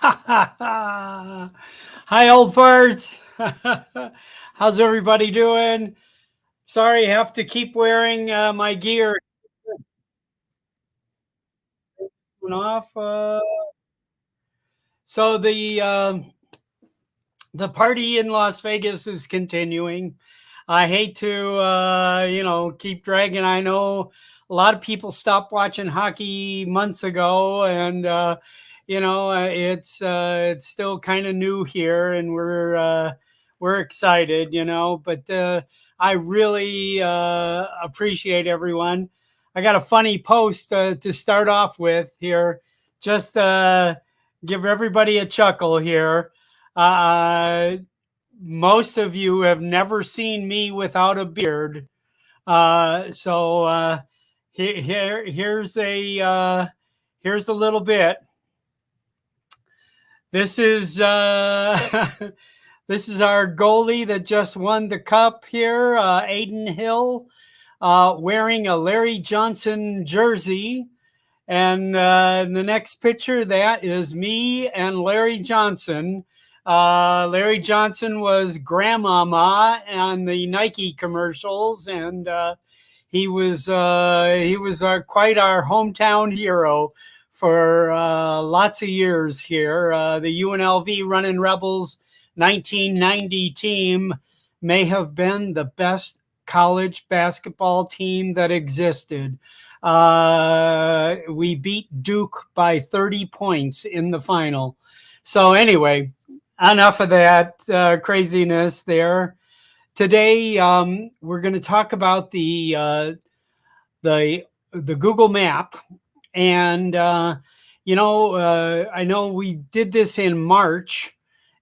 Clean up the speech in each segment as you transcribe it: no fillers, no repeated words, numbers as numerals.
Hi, old farts. How's everybody doing? Sorry, I have to keep wearing my gear off. So the party in Las Vegas is continuing. I hate to keep dragging. I know a lot of people stopped watching hockey months ago, and it's still kind of new here, and we're excited, But I really appreciate everyone. I got a funny post to start off with here, just give everybody a chuckle here. Uh, Most of you have never seen me without a beard. So here's a little bit. This is this is our goalie that just won the cup here, Aiden Hill, wearing a Larry Johnson jersey. And the next picture, that is me and Larry Johnson. Larry Johnson was Grandmama on the Nike commercials, and he was quite our hometown hero for lots of years here. The UNLV Running Rebels 1990 team may have been the best college basketball team that existed. We beat Duke by 30 points in the final. So anyway, enough of that craziness there. Today, we're going to talk about the the Google Map, and I know we did this in March,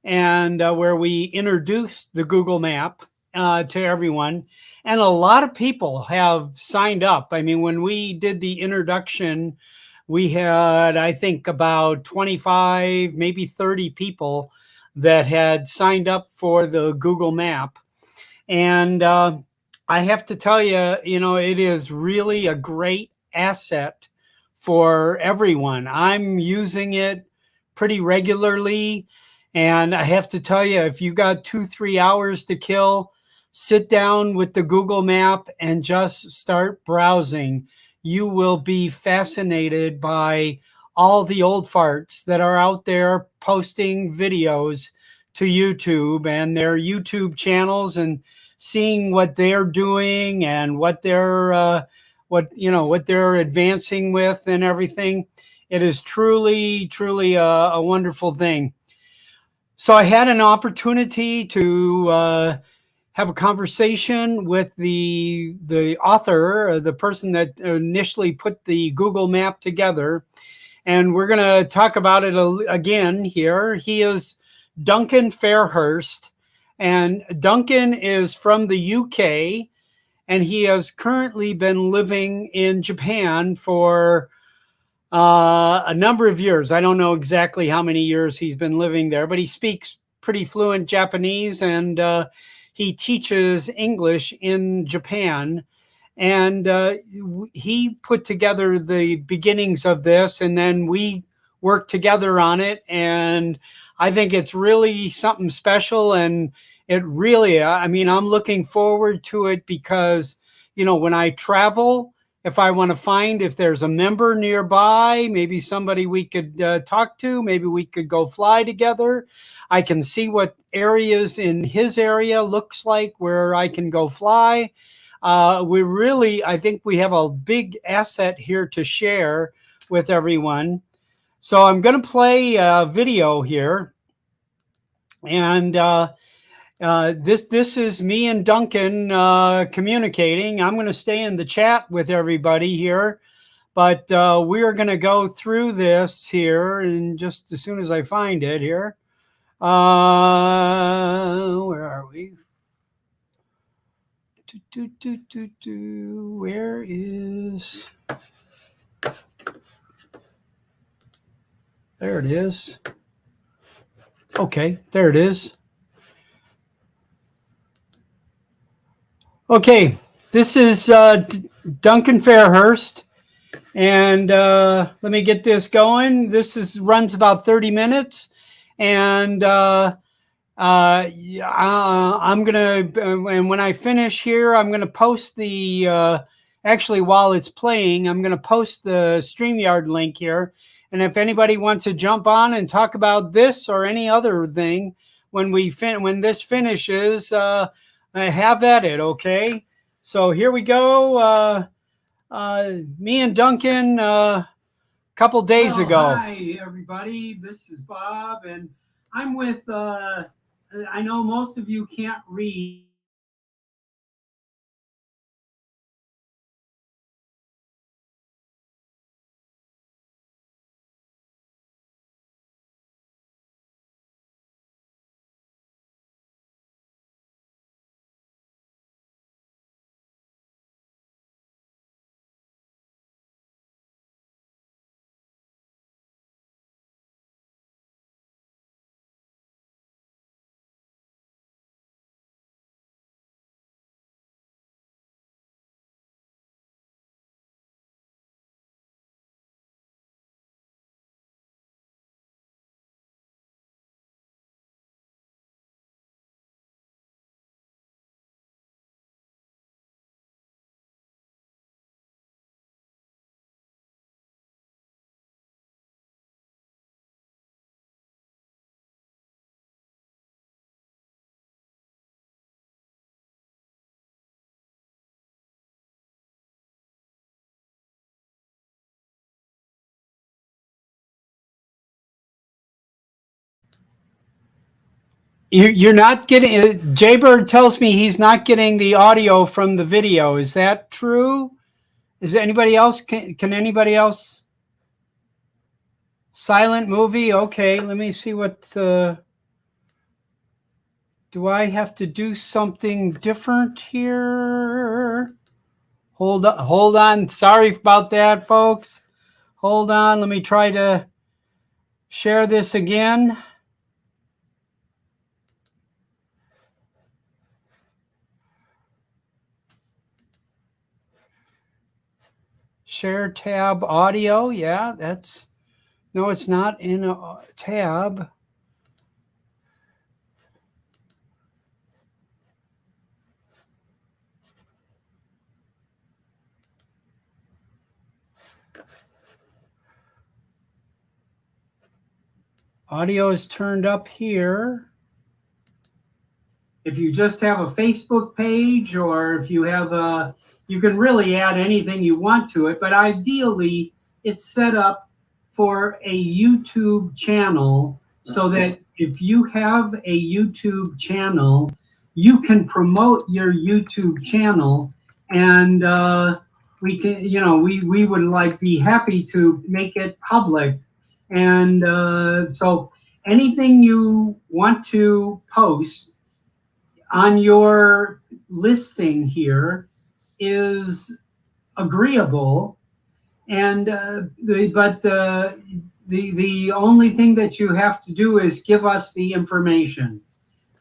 and where we introduced the Google Map to everyone, and a lot of people have signed up. I mean, when we did the introduction, we had, I think, about 25, maybe 30 people that had signed up for the Google Map. And I have to tell you, it is really a great asset for everyone. I'm using it pretty regularly. And I have to tell you, if you got 2, 3 hours to kill, sit down with the Google Map and just start browsing. You will be fascinated by all the old farts that are out there posting videos to YouTube and their YouTube channels, and seeing what they're doing and what they're advancing with and everything. It is truly a wonderful thing. So I had an opportunity to have a conversation with the author, the person that initially put the Google Map together, and we're going to talk about it again here. He is Duncan Fairhurst, and Duncan is from the UK, and he has currently been living in Japan for a number of years. I don't know exactly how many years he's been living there, but he speaks pretty fluent Japanese, and he teaches English in Japan. And he put together the beginnings of this, and then we worked together on it. And I think it's really something special. And it really, I mean, I'm looking forward to it because, when I travel, if I want to find if there's a member nearby, maybe somebody we could talk to, maybe we could go fly together. I can see what areas in his area looks like where I can go fly. I think we have a big asset here to share with everyone. So I'm going to play a video here, and this is me and Duncan communicating. I'm going to stay in the chat with everybody here, but we are going to go through this here, and just as soon as I find it here. Where are we? Where is? There it is. Okay, there it is. Okay, this is Duncan Fairhurst. And let me get this going. This runs about 30 minutes. And I'm gonna, and when I finish here, I'm gonna post the. Actually, while it's playing, I'm gonna post the StreamYard link here. And if anybody wants to jump on and talk about this or any other thing when when this finishes, have at it. Okay. So here we go. Me and Duncan. Couple days ago. Hi, everybody. This is Bob, and I'm with. I know most of you can't read. You're not getting. Jaybird tells me he's not getting the audio from the video. Is that true? Is anybody else? Can anybody else? Silent movie. Okay, let me see what. Do I have to do something different here? Hold on. Hold on. Sorry about that, folks. Hold on. Let me try to share this again. Share tab audio. Yeah, that's, no, it's not in a tab. Audio is turned up here. If you just have a Facebook page, or if you have a, you can really add anything you want to it, but ideally it's set up for a YouTube channel, so that if you have a YouTube channel, you can promote your YouTube channel, and we can, we would like be happy to make it public. And so anything you want to post on your listing here is agreeable, and the only thing that you have to do is give us the information.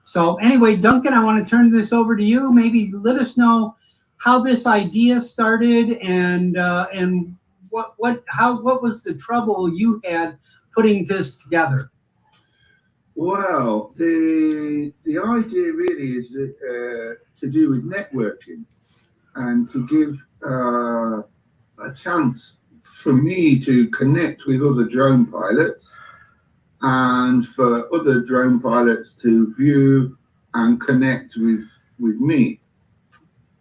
So anyway, Duncan, I want to turn this over to you. Maybe let us know how this idea started, and what was the trouble you had putting this together. Well, the idea really is to do with networking, and to give a chance for me to connect with other drone pilots, and for other drone pilots to view and connect with me.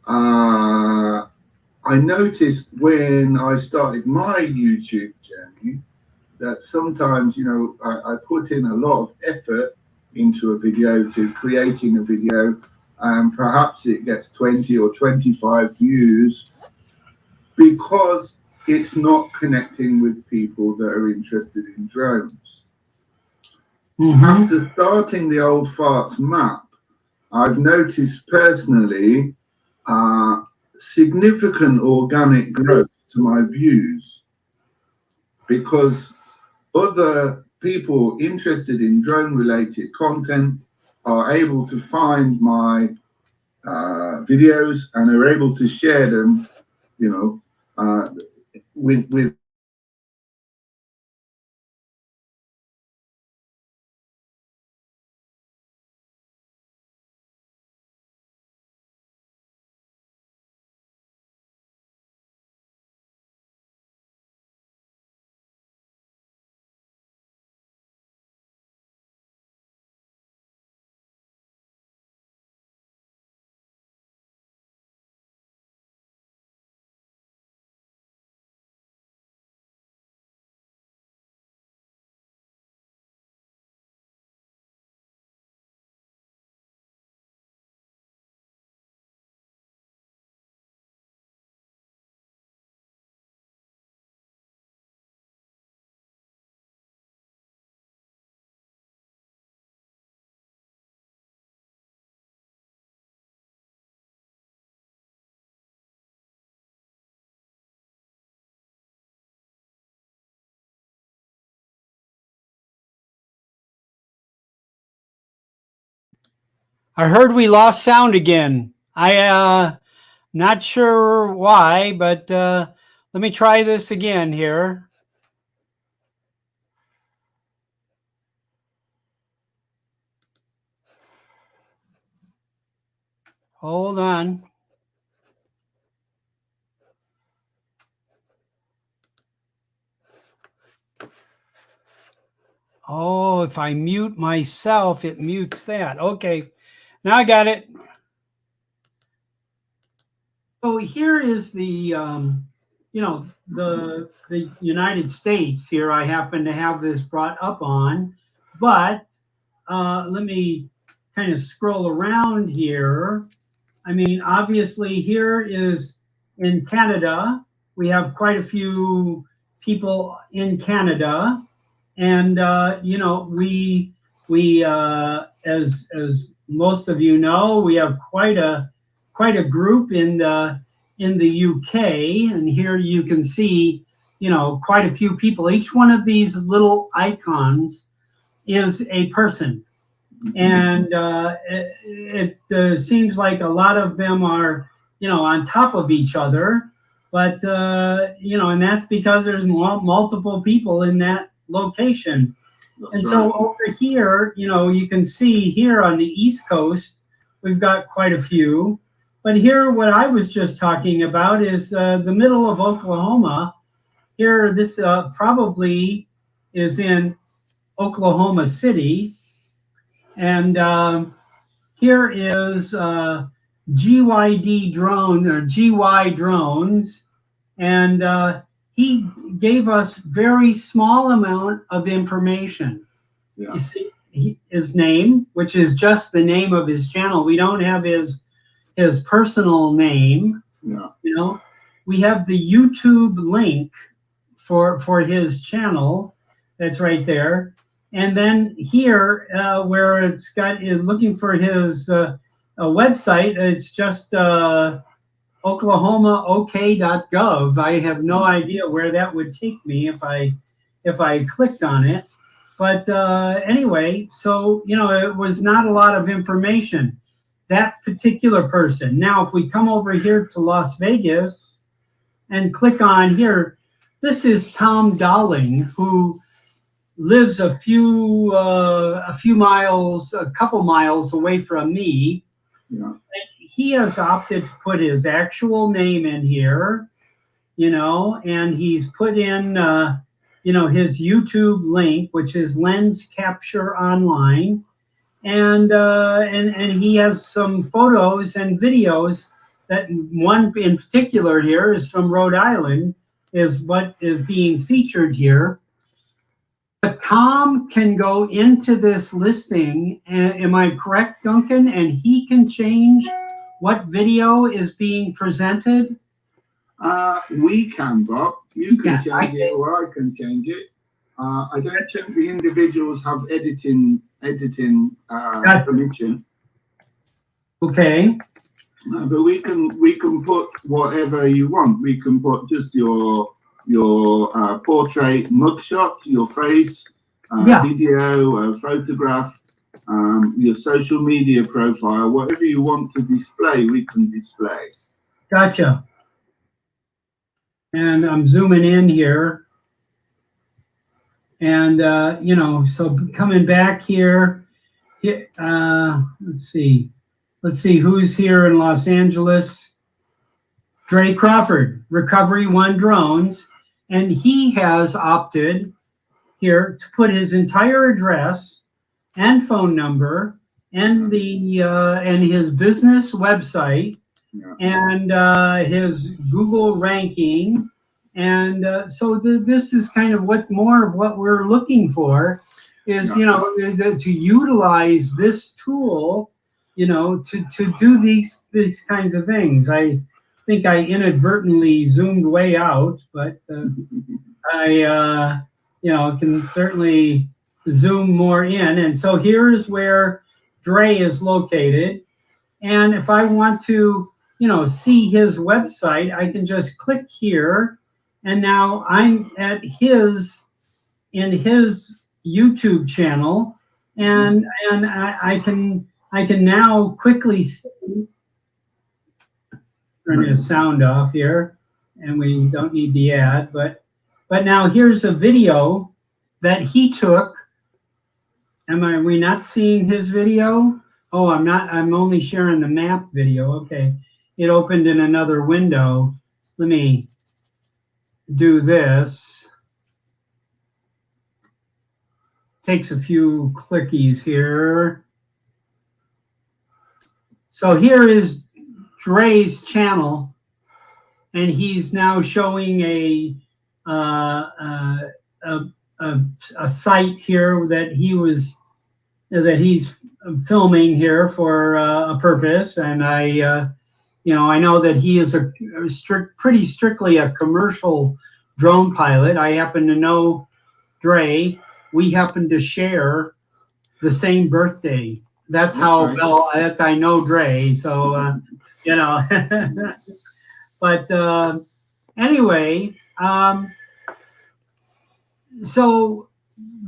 I noticed when I started my YouTube journey that sometimes, I put in a lot of effort into a video, to creating a video, and perhaps it gets 20 or 25 views because it's not connecting with people that are interested in drones. After starting the Old Farts map, I've noticed personally significant organic growth to my views, because other people interested in drone related content are able to find my videos and are able to share them, with I heard we lost sound again. Not sure why, but let me try this again here. Hold on. Oh, if I mute myself, it mutes that. Okay, now I got it. So here is the, the United States here. I happen to have this brought up on, but let me kind of scroll around here. I mean, obviously here is in Canada. We have quite a few people in Canada, and as most of you know, we have quite a group in the UK, and here you can see, quite a few people. Each one of these little icons is a person, and it seems like a lot of them are, on top of each other, but and that's because there's multiple people in that location. And so over here, you can see here on the East Coast, we've got quite a few. But here, what I was just talking about is the middle of Oklahoma. Here, this probably is in Oklahoma City. And here is GYD drone, or GY drones. And he gave us very small amount of information. Yeah. You see his name, which is just the name of his channel. We don't have his personal name. Yeah. We have the YouTube link for his channel. That's right there. And then here, where it's got looking for his website, it's just oklahomaok.gov. I have no idea where that would take me if I clicked on it. But anyway, so it was not a lot of information. That particular person. Now, if we come over here to Las Vegas and click on here, this is Tom Dowling, who lives a couple miles away from me. Yeah. He has opted to put his actual name in here, and he's put in, his YouTube link, which is Lens Capture Online, and he has some photos and videos. That one in particular here is from Rhode Island, is what is being featured here. But Tom can go into this listing, am I correct, Duncan? And he can change what video is being presented? We can, Bob. You can change it, or I can change it. I don't think the individuals have editing permission. Okay. But we can put whatever you want. We can put just your portrait mugshot, your face, video, photograph, your social media profile, whatever you want to display, we can display. Gotcha. And I'm zooming in here. And, you know, so coming back here, let's see who's here in Los Angeles. Dre Crawford, Recovery One Drones. And he has opted here to put his entire address and phone number and and his business website and his Google ranking. And so this is kind of more of what we're looking for is, you know, to utilize this tool, you know, to do these kinds of things. I think I inadvertently zoomed way out, but I, you know, can certainly zoom more in. And so here's where Dre is located. And if I want to, you know, see his website, I can just click here. And now I'm at in his YouTube channel. And I can now quickly see, turn his sound off here, and we don't need the ad, but now here's a video that he took. Are we not seeing his video? Oh, I'm only sharing the map video. Okay. It opened in another window. Let me do this. Takes a few clickies here. So here is Dre's channel, and he's now showing a site here that he's filming here for a purpose. And I you know, I know that he is pretty strictly a commercial drone pilot. I happen to know Dre. We happen to share the same birthday. That's how well I know Dre. So you know, but anyway, so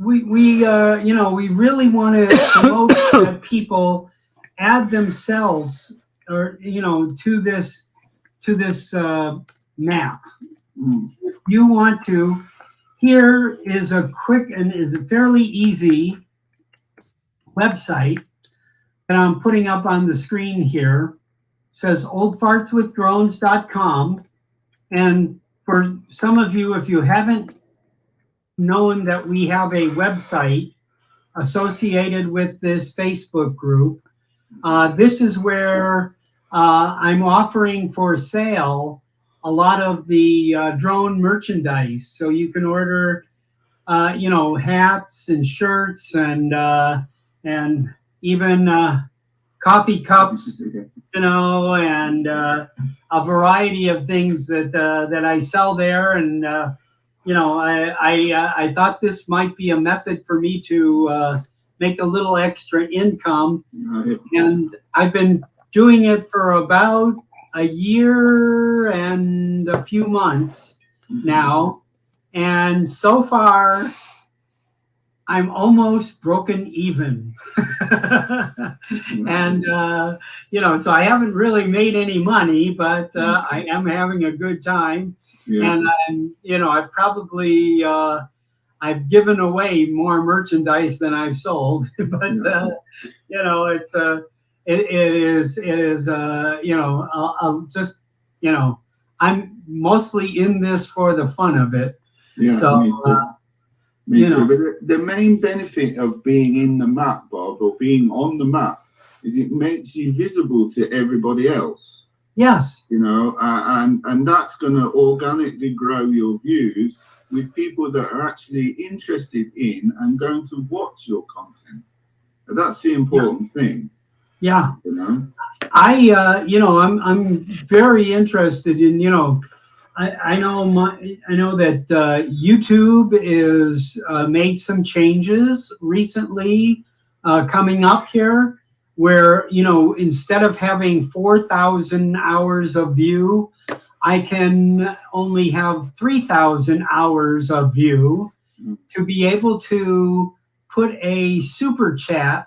we you know, we really want to promote that people add themselves, or, you know, to this map. If you want to, here is a quick and is a fairly easy website that I'm putting up on the screen here. It says oldfartswithdrones.com. And for some of you, if you haven't known that we have a website associated with this Facebook group, this is where I'm offering for sale a lot of the drone merchandise. So you can order, you know, hats and shirts and even coffee cups, you know, and a variety of things that I sell there. And you know, I thought this might be a method for me to make a little extra income. And I've been doing it for about a year and a few months now. And so far, I'm almost broken even. And, you know, so I haven't really made any money, but I am having a good time. Yeah. And I'm, you know, I've probably, I've given away more merchandise than I've sold, but, you know, it's, it is, you know, I'll just, you know, I'm mostly in this for the fun of it. Yeah, so, me too. But the main benefit of being in the map, Bob, or being on the map, is it makes you visible to everybody else. Yes. You know, and that's going to organically grow your views with people that are actually interested in and going to watch your content. And that's the important thing. Yeah. You know, you know, I'm very interested in, you know, I know that YouTube is made some changes recently coming up here, where, you know, instead of having 4,000 hours of view, I can only have 3,000 hours of view to be able to put a super chat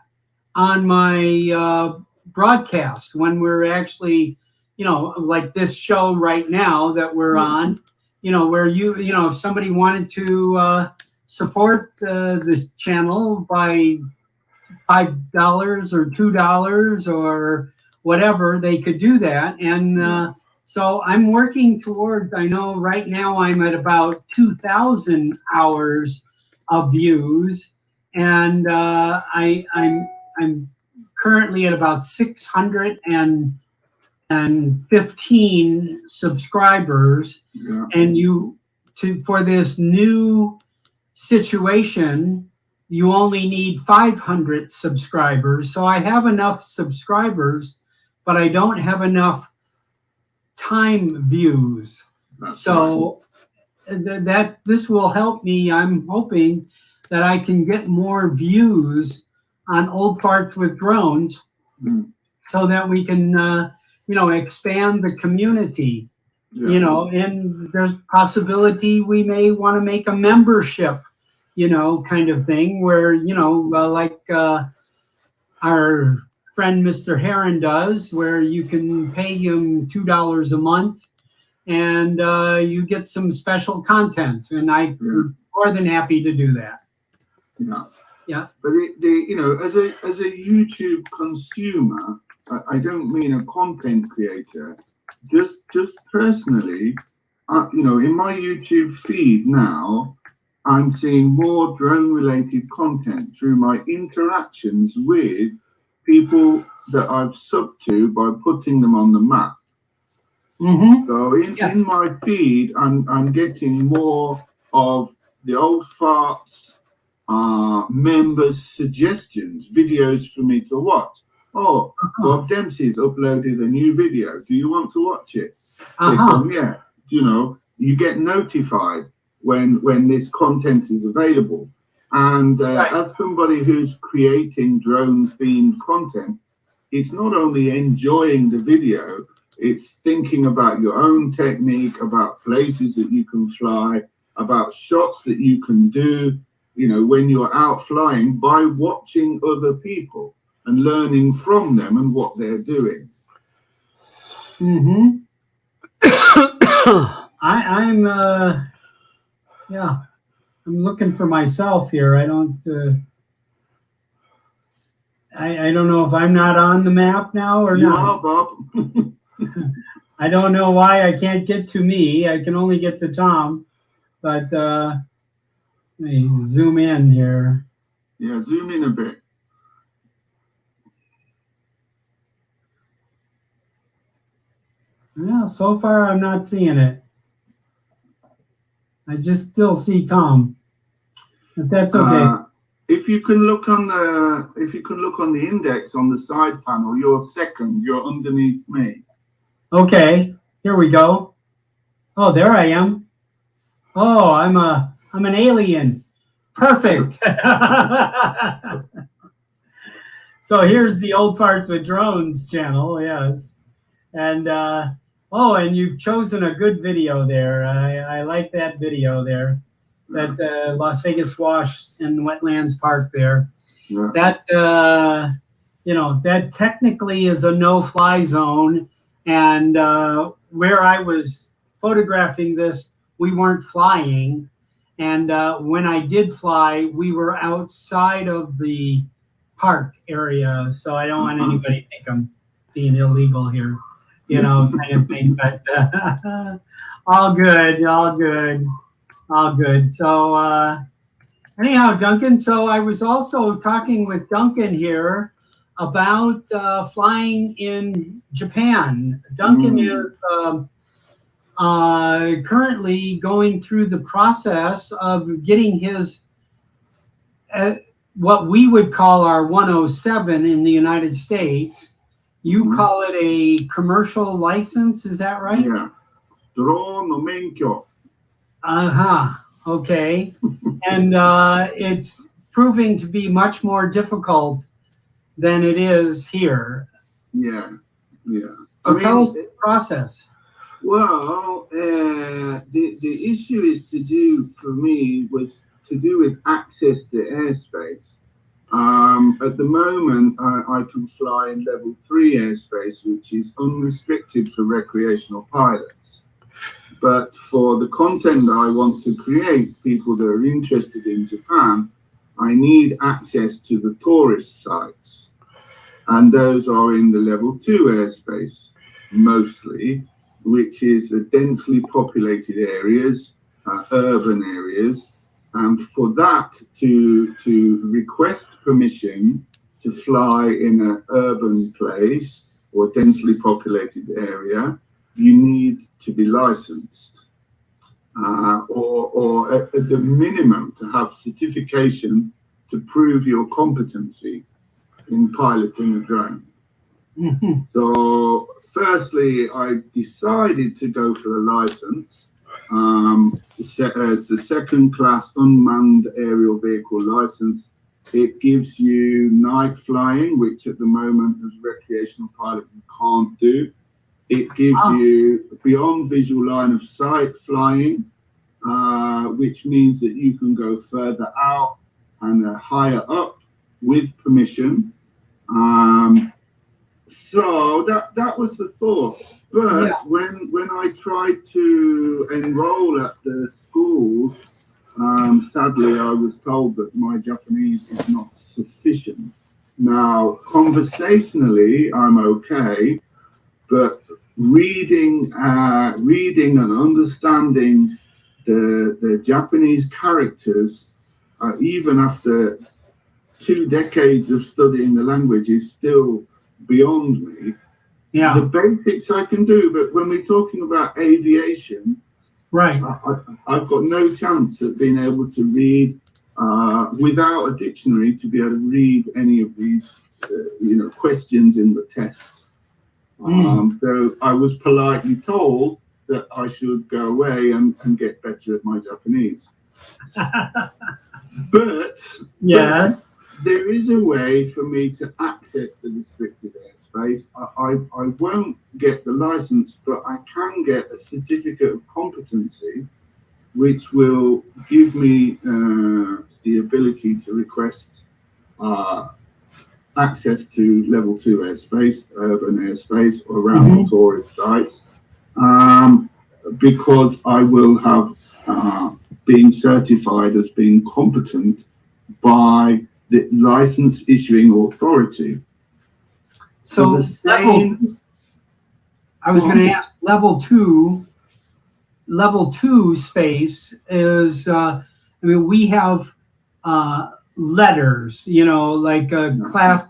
on my broadcast when we're actually, you know, like this show right now that we're on. where if somebody wanted to support the channel by $5 or $2 or whatever, they could do that. And so I'm working towards, I know right now I'm at about 2,000 hours of views, and I'm currently at about 615 subscribers. Yeah. And for this new situation, you only need 500 subscribers. So I have enough subscribers, but I don't have enough time views. So this will help me. I'm hoping that I can get more views on Old Farts with Drones, so that we can expand the community. And there's possibility we may want to make a membership kind of thing where like our friend Mr. Heron does, where you can pay him $2 a month and you get some special content, and I'm more than happy to do that. Yeah. But as a YouTube consumer, I don't mean a content creator. Just personally, in my YouTube feed now, I'm seeing more drone-related content through my interactions with people that I've subbed to by putting them on the map. So in my feed, I'm getting more of the Old Farts members' suggestions, videos for me to watch. Oh, Bob Dempsey's uploaded a new video. Do you want to watch it? Click on, yeah. You get notified when this content is available. And as somebody who's creating drone-themed content, it's not only enjoying the video, it's thinking about your own technique, about places that you can fly, about shots that you can do, when you're out flying, by watching other people and learning from them and what they're doing. I'm looking for myself here. I don't know if I'm not on the map now or not. You are, Bob. I don't know why I can't get to me. I can only get to Tom, but let me zoom in here. Yeah, zoom in a bit. Yeah, so far I'm not seeing it. I just still see Tom, but that's okay. If you can look on the index on the side panel, you're second. You're underneath me. Okay, here we go. Oh, there I am. Oh, I'm an alien. Perfect. So here's the Old Farts with Drones channel. Yes, and and you've chosen a good video there. I like that video there. That Las Vegas Wash and Wetlands Park there. Yeah. That that technically is a no-fly zone, and where I was photographing this, we weren't flying, and when I did fly, we were outside of the park area, so I don't want anybody to think I'm being illegal here, kind of thing. But all good. So anyhow, Duncan, so I was also talking with Duncan here about flying in Japan. Duncan is currently going through the process of getting his what we would call our 107 in the United States. You call it a commercial license, is that right? Yeah. Drone no menkyo. Okay. And it's proving to be much more difficult than it is here. Yeah. So tell us the process. Well, the issue is to do with access to airspace. At the moment, I can fly in level 3 airspace, which is unrestricted for recreational pilots. But for the content that I want to create, people that are interested in Japan, I need access to the tourist sites. And those are in the level 2 airspace, mostly, which is densely populated areas, urban areas. And for that to request permission to fly in an urban place or densely populated area, you need to be licensed, or at the minimum to have certification to prove your competency in piloting a drone. Mm-hmm. So firstly, I decided to go for a license. It's the second class unmanned aerial vehicle license. It gives you night flying, which at the moment as a recreational pilot you can't do. It gives you beyond visual line of sight flying, which means that you can go further out and higher up with permission. So that was the thought. But when I tried to enroll at the schools, sadly I was told that my Japanese is not sufficient. Now, conversationally, I'm okay, but reading and understanding the Japanese characters, even after 2 decades of studying the language, is still beyond me. Yeah. The basics I can do, but when we're talking about aviation, right, I've got no chance of being able to read without a dictionary to be able to read any of these, questions in the test. So I was politely told that I should go away and get better at my Japanese. But there is a way for me to access the restricted airspace. I won't get the license, but I can get a certificate of competency, which will give me the ability to request access to level 2 airspace, urban airspace, or around the tourist sites, because I will have been certified as being competent by the license issuing authority. So the same. I was going to ask, level two space is, we have letters, like class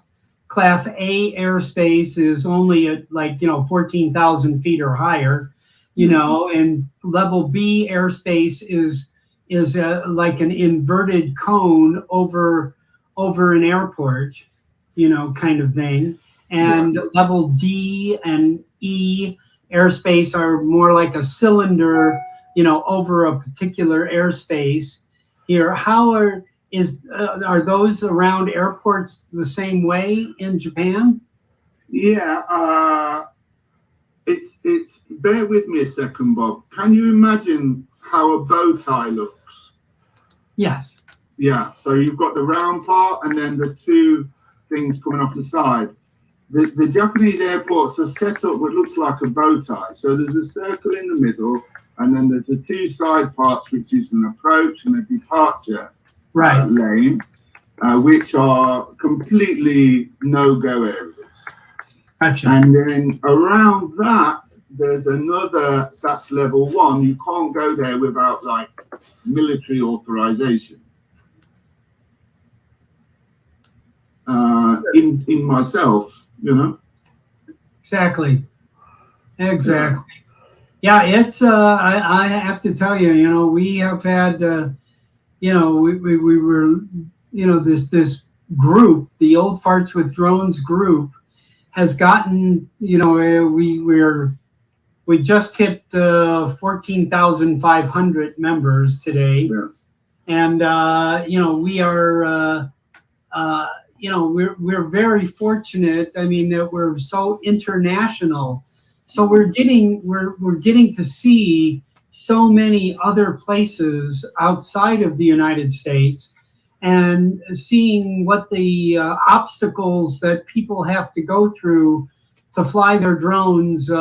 A airspace is only at 14,000 feet or higher, and level B airspace is like an inverted cone over an airport, kind of thing. And level D and E airspace are more like a cylinder, over a particular airspace. Here, are those around airports the same way in Japan? Yeah, it's bear with me a second, Bob. Can you imagine how a bow tie looks? Yes. Yeah, so you've got the round part and then the 2 things coming off the side. The Japanese airports are set up what looks like a bow tie. So there's a circle in the middle, and then there's the 2 side parts, which is an approach and a departure lane, which are completely no-go areas. Gotcha. And then around that, there's another, that's level 1. You can't go there without military authorization. In myself, Exactly. Yeah, it's I have to tell you, we have had we were this group, the Old Farts with Drones group, has gotten, we just hit 14,500 members today. And we are we're very fortunate. That we're so international. So we're getting to see so many other places outside of the United States, and seeing what the obstacles that people have to go through to fly their drones,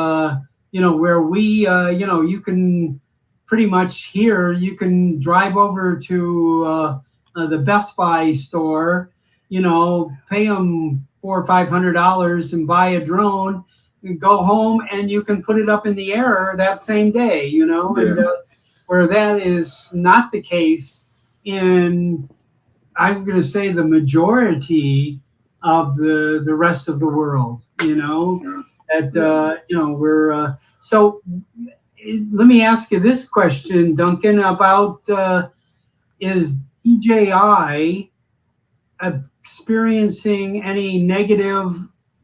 where we, you can pretty much here, you can drive over to the Best Buy store, pay them $400 or $500 and buy a drone and go home, and you can put it up in the air that same day, and where that is not the case in, I'm going to say, the majority of the rest of the world, that, we're, so let me ask you this question, Duncan, about, is DJI experiencing any negative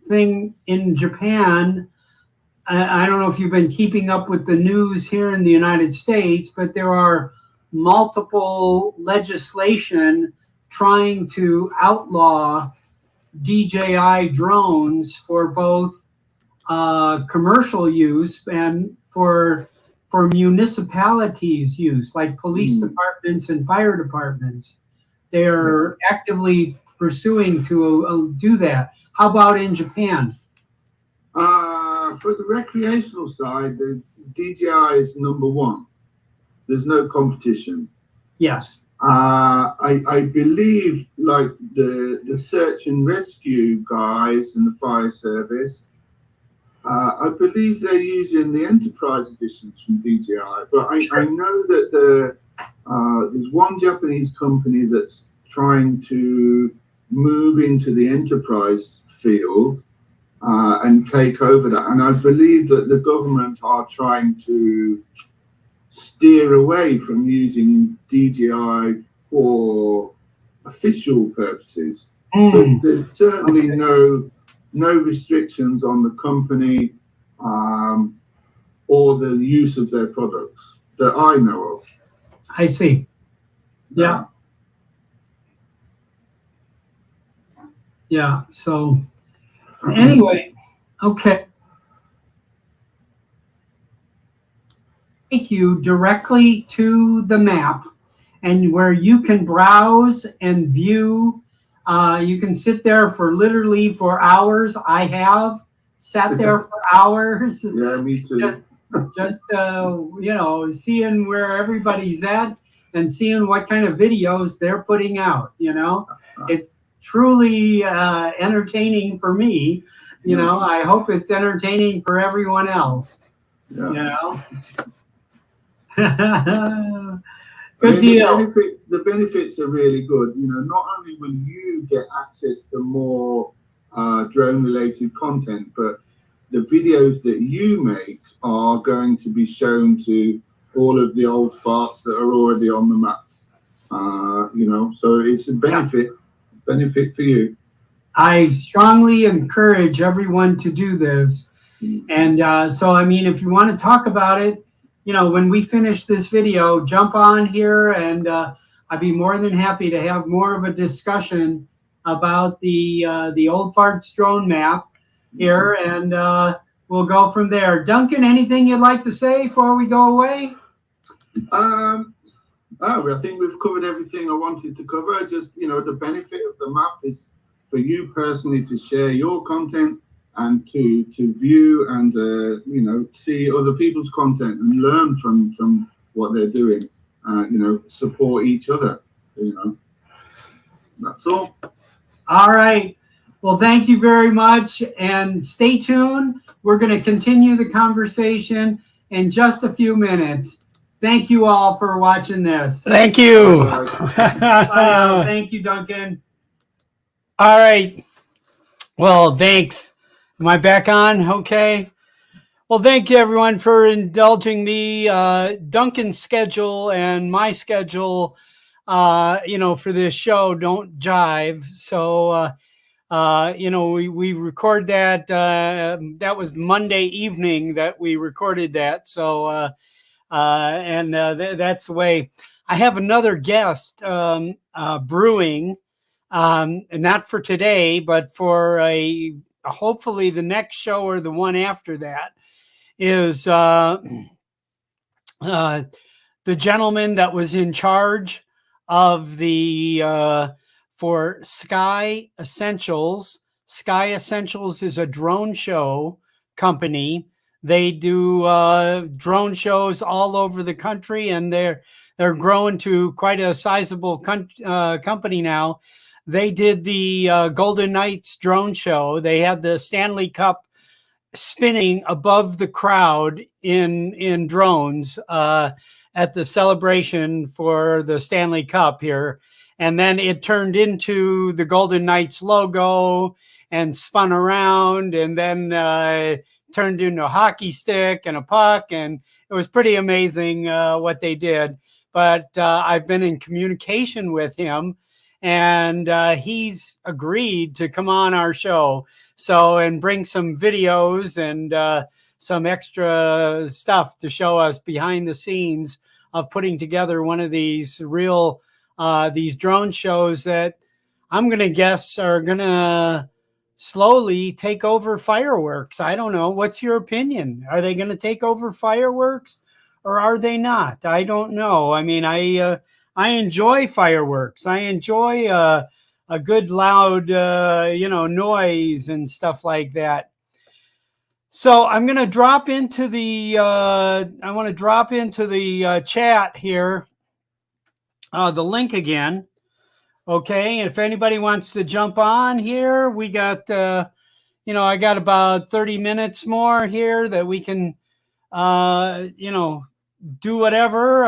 thing in Japan? I don't know if you've been keeping up with the news here in the United States, but there are multiple legislation trying to outlaw DJI drones for both commercial use and for municipalities use, like police departments and fire departments. They are actively pursuing to do that. How about in Japan? For the recreational side, the DJI is number one. There's no competition. Yes. I believe, like the search and rescue guys and the fire service, I believe they're using the Enterprise editions from DJI. But I know that there's one Japanese company that's trying to move into the Enterprise field and take over that. And I believe that the government are trying to steer away from using DJI for official purposes. But there's certainly no restrictions on the company or the use of their products that I know of. I see. Yeah. Yeah. So anyway, okay. Take you directly to the map, and where you can browse and view. You can sit there for literally for hours. I have sat there for hours. Yeah, me too. Just seeing where everybody's at and seeing what kind of videos they're putting out. It's truly entertaining for me. I hope it's entertaining for everyone else. Good deal. The benefits are really good. Not only will you get access to more drone-related content, but the videos that you make are going to be shown to all of the old farts that are already on the map. So it's a benefit for you. I strongly encourage everyone to do this. And so, I mean, if you want to talk about it, when we finish this video, jump on here, and I'd be more than happy to have more of a discussion about the Old Farts drone map here, and we'll go from there. Duncan, anything you'd like to say before we go away? I think we've covered everything I wanted to cover. Just, the benefit of the map is for you personally to share your content and to view and see other people's content and learn from what they're doing. Support each other. That's all. All right. Well, thank you very much, and stay tuned. We're going to continue the conversation in just a few minutes. Thank you all for watching this. Thank you. Bye. Thank you, Duncan. All right. Well, thanks. Am I back on? Okay. Well, thank you, everyone, for indulging me. Duncan's schedule and my schedule, for this show don't jive. So, we record that. That was Monday evening that we recorded that. So, that's the way. I have another guest brewing, not for today, but for hopefully the next show or the one after that, is the gentleman that was in charge of the for Sky Essentials. Sky Essentials is a drone show company They do drone shows all over the country, and they're growing to quite a sizable company now. They did the Golden Knights drone show. They had the Stanley Cup spinning above the crowd in drones at the celebration for the Stanley Cup here. And then it turned into the Golden Knights logo and spun around, and then turned into a hockey stick and a puck. And it was pretty amazing what they did. But I've been in communication with him, and he's agreed to come on our show. So, and bring some videos and some extra stuff to show us behind the scenes of putting together one of these these drone shows that I'm going to guess are going to slowly take over fireworks. I don't know. What's your opinion? Are they going to take over fireworks, or are they not? I don't know. I mean, I enjoy fireworks. I enjoy a good loud, noise and stuff like that. So I'm going to drop into the, I want to drop into the chat here, the link again. Okay. And if anybody wants to jump on here, we got, I got about 30 minutes more here that we can, do whatever.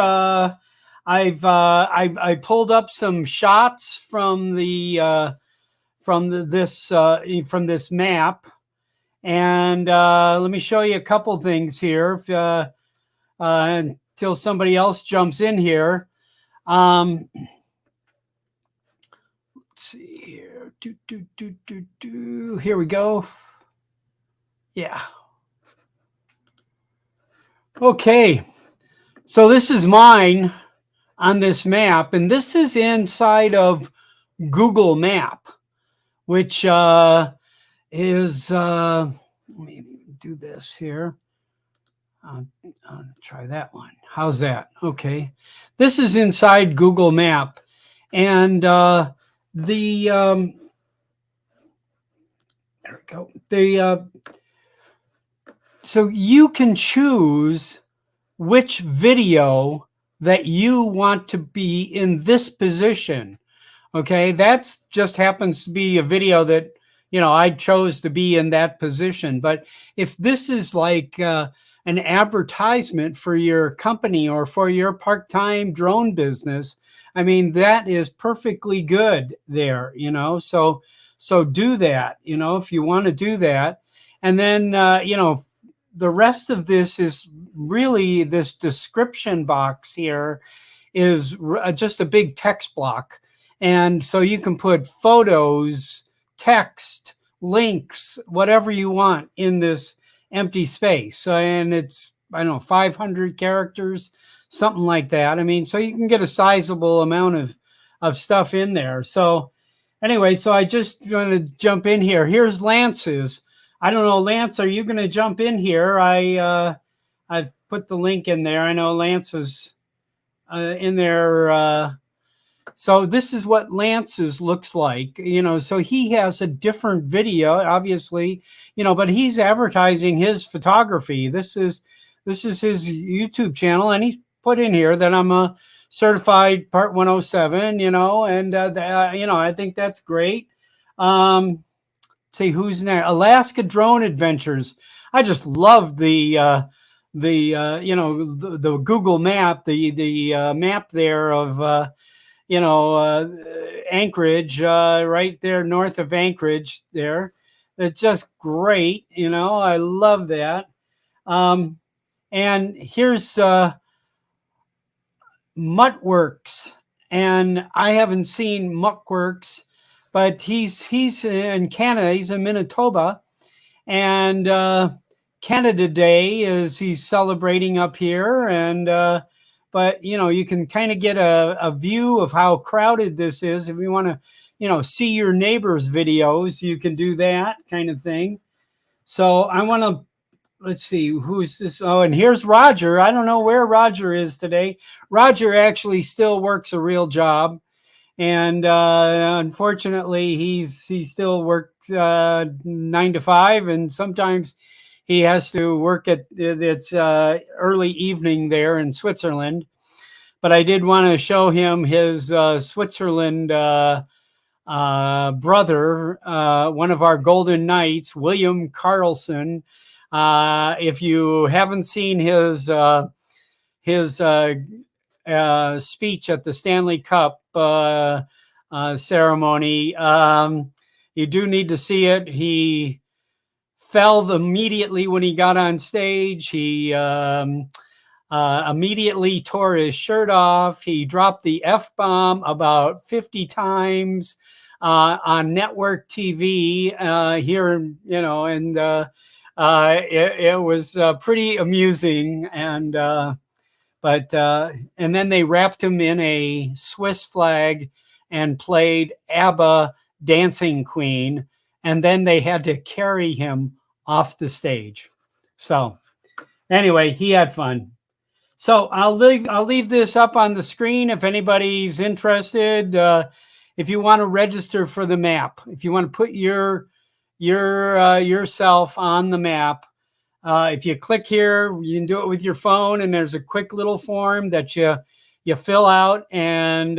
I pulled up some shots from this map, and let me show you a couple things here until somebody else jumps in here. Let's see here. Here we go. Yeah. Okay. So this is mine on this map, and this is inside of Google Map, which is let me do this here. I'll try that one. How's that? Okay, this is inside Google Map, and there we go. So you can choose which video that you want to be in this position. Okay, that's just happens to be a video that, I chose to be in that position. But if this is like an advertisement for your company or for your part-time drone business, I mean, that is perfectly good there, so do that, if you want to do that. And then, the rest of this is really, this description box here is just a big text block. And so you can put photos, text, links, whatever you want in this empty space. And it's, 500 characters, something like that. I mean, so you can get a sizable amount of stuff in there. So anyway, so I just want to jump in here. Here's Lance's. I don't know, Lance, are you going to jump in here? I've put the link in there. I know Lance is in there. So this is what Lance's looks like, so he has a different video, obviously, but he's advertising his photography. This is his YouTube channel, and he's put in here that I'm a certified Part 107, and I think that's great. See who's next. Alaska Drone Adventures. I just love the Google map, the map there of Anchorage, right there north of Anchorage there. It's just great, I love that. And here's Muttworks, and I haven't seen Muttworks, but he's in Canada. He's in Manitoba, and Canada Day is he's celebrating up here. And but you can kind of get a view of how crowded this is. If you want to see your neighbors' videos, you can do that kind of thing. So I want to, let's see, who's this? Oh, and here's Roger. I don't know where Roger is today. Roger actually still works a real job. And unfortunately, he still works 9 to 5, and sometimes he has to work at it's early evening there in Switzerland. But I did want to show him his Switzerland brother, one of our Golden Knights, William Carlson. If you haven't seen his speech at the Stanley Cup ceremony, you do need to see it. He fell immediately when he got on stage. He immediately tore his shirt off. He dropped the F-bomb about 50 times on network TV here, and it was pretty amusing. And and then they wrapped him in a Swiss flag and played ABBA Dancing Queen, and then they had to carry him off the stage. So anyway, he had fun. So I'll leave this up on the screen if anybody's interested. If you want to register for the map, if you want to put yourself on the map, if you click here, you can do it with your phone, and there's a quick little form that you fill out, and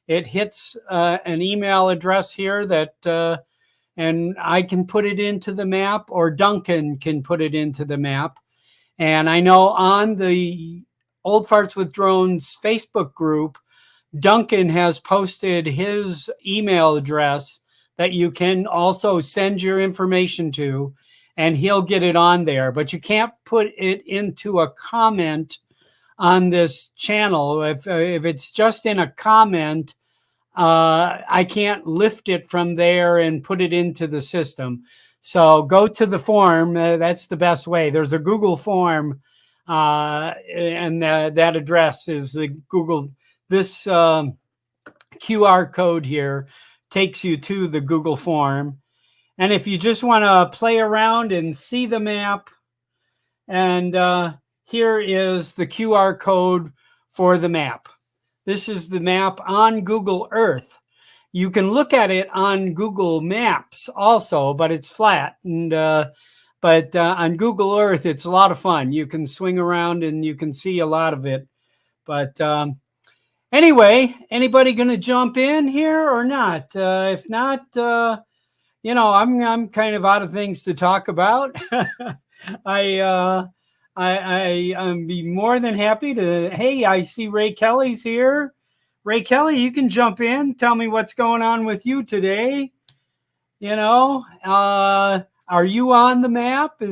it hits an email address here that and I can put it into the map, or Duncan can put it into the map. And I know on the Old Farts with Drones Facebook group, Duncan has posted his email address that you can also send your information to, and he'll get it on there. But you can't put it into a comment on this channel. If it's just in a comment, I can't lift it from there and put it into the system. So go to the form. That's the best way. There's a Google form, and that address is the Google. This QR code here takes you to the Google form. And if you just want to play around and see the map, and here is the QR code for the map. This is the map on Google Earth. You can look at it on Google Maps also, but it's flat. And but on Google Earth, it's a lot of fun. You can swing around and you can see a lot of it. But anyway, anybody going to jump in here or not? If not, I'm kind of out of things to talk about. I'd be more than happy to. Hey, I see Ray Kelly's here. Ray Kelly, you can jump in. Tell me what's going on with you today. Are you on the map?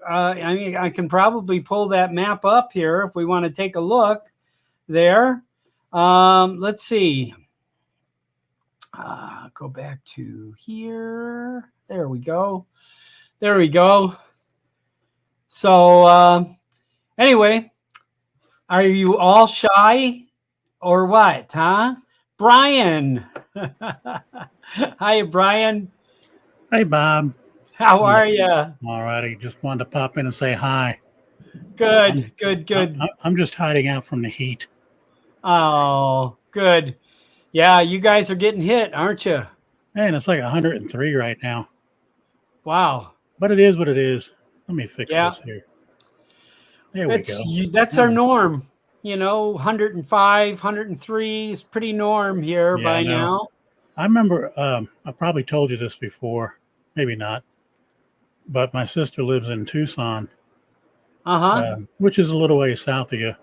I can probably pull that map up here if we want to take a look there. Let's see. Go back to here. There we go. There we go. So anyway, are you all shy or what, huh? Brian. Hi, Brian. Hey, Bob. How are you? All righty. Just wanted to pop in and say hi. Good. I'm just hiding out from the heat. Oh, good. Yeah, you guys are getting hit, aren't you? Man, it's like 103 right now. Wow. But it is what it is. Let me fix this here. There we go. That's our norm. 105, 103 is pretty norm here by now. I remember, I probably told you this before, maybe not, but my sister lives in Tucson, which is a little way south of you.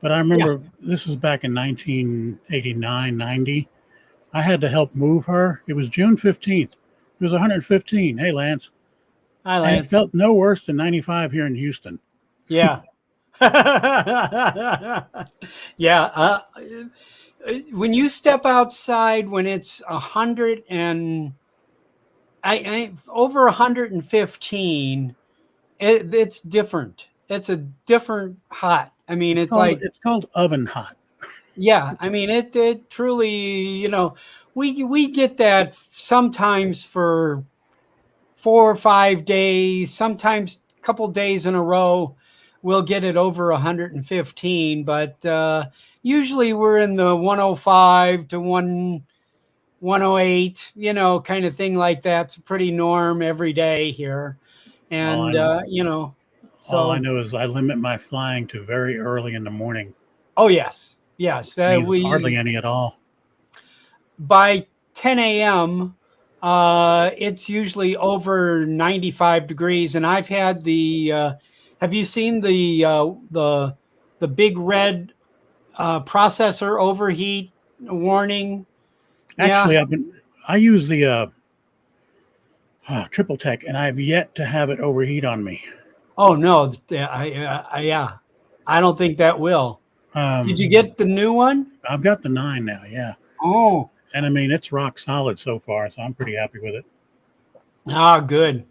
But I remember this is back in 1989, 90. I had to help move her. It was June 15th. It was 115. Hey, Lance. Hi, Lance. And it felt no worse than 95 here in Houston. Yeah. Yeah. When you step outside when it's 100 and over 115, it's different. It's a different hot. I mean, it's called oven hot. Yeah, I mean it truly. We get that sometimes for 4 or 5 days, sometimes a couple days in a row. We'll get it over 115, but usually we're in the 105 to 108, you know, kind of thing like that. It's a pretty norm every day here. And, you know, All I so, know is I limit my flying to very early in the morning. oh, yes. Yes. Means hardly any at all. By 10 a.m., it's usually over 95 degrees. And I've had have you seen the big red processor overheat warning? Yeah. Actually, I use the Triple Tech, and I've yet to have it overheat on me. Oh no. Yeah. I don't think that will. Did you get the new one? I've got the 9 now, yeah. Oh. And I mean, it's rock solid so far, so I'm pretty happy with it. Ah, good.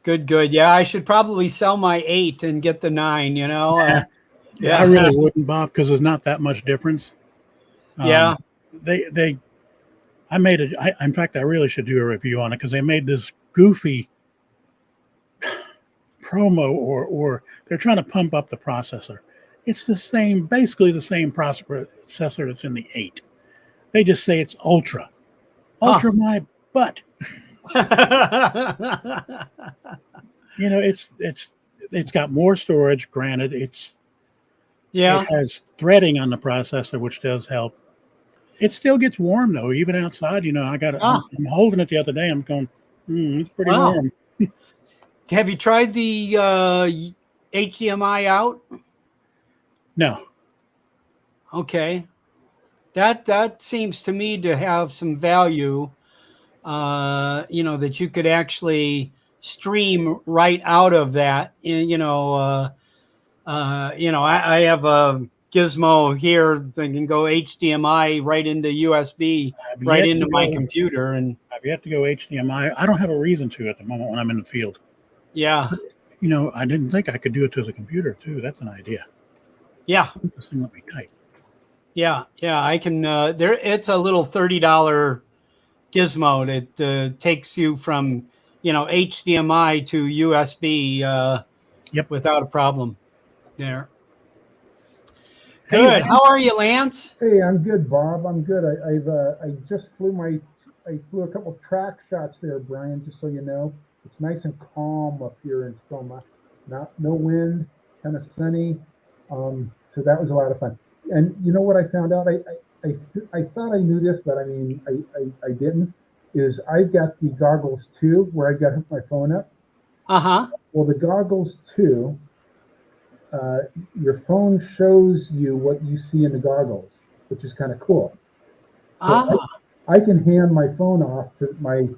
Good. Yeah, I should probably sell my 8 and get the 9, you know? Yeah, I really wouldn't, Bob, because there's not that much difference. Yeah. In fact, I really should do a review on it because they made this goofy promo or they're trying to pump up the processor. It's basically the same processor that's in the 8. They just say it's ultra. Ultra my butt. You know, it's got more storage, granted. It has threading on the processor, which does help. It still gets warm though, even outside. You know, I'm holding it the other day. I'm going, it's pretty warm. Have you tried the HDMI out? No. Okay. That seems to me to have some value. You know, that you could actually stream right out of that. You know, I have a gizmo here that can go HDMI right into USB, right into my computer. And I've yet to go HDMI. I don't have a reason to at the moment when I'm in the field. Yeah. You know, I didn't think I could do it to the computer too. That's an idea. Yeah. This thing let me type. Yeah. I can. It's a little $30 gizmo that takes you from, you know, HDMI to USB. Without a problem. There. Good. How are you, Lance? Hey, I'm good, Bob. I'm good. I just flew a couple track shots there, Brian. Just so you know, it's nice and calm up here in Tacoma. No wind, kind of sunny. So that was a lot of fun. And you know what I found out? I thought I knew this, but I mean I didn't. Is I've got the goggles too, where I've got to hook my phone up. Well, the goggles too. Your phone shows you what you see in the goggles, which is kind of cool. So I can hand my phone off to my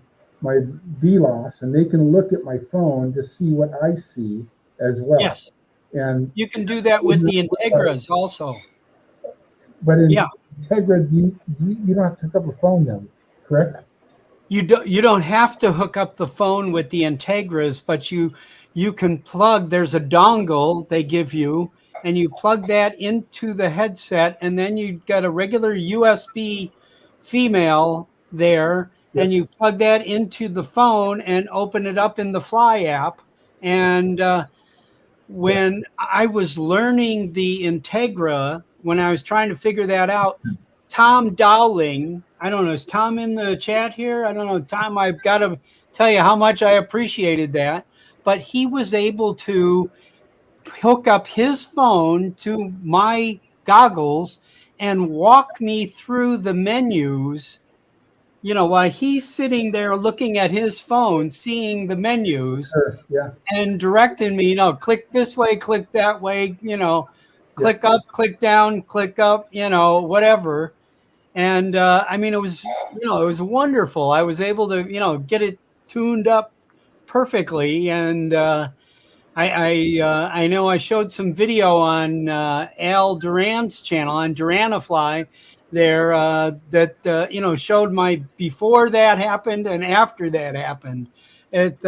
VLOS, and they can look at my phone to see what I see as well. Yes. And you can do that with the Integras also. But in Integra, you don't have to hook up a phone then, correct? You don't have to hook up the phone with the Integras, but you can plug. There's a dongle they give you, and you plug that into the headset, and then you got a regular USB female there, and you plug that into the phone and open it up in the Fly app. And when I was learning the Integra, when I was trying to figure that out, Tom Dowling, I don't know, is Tom in the chat here? I don't know, Tom, I've got to tell you how much I appreciated that. But he was able to hook up his phone to my goggles and walk me through the menus, you know, while he's sitting there looking at his phone, seeing the menus and directing me, you know, click this way, click that way, you know, click up, click down, click up, you know, whatever. And I mean, it was wonderful. I was able to, you know, get it tuned up perfectly. And I know I showed some video on Al Duran's channel on Duranifly there that you know, showed my before that happened and after that happened. It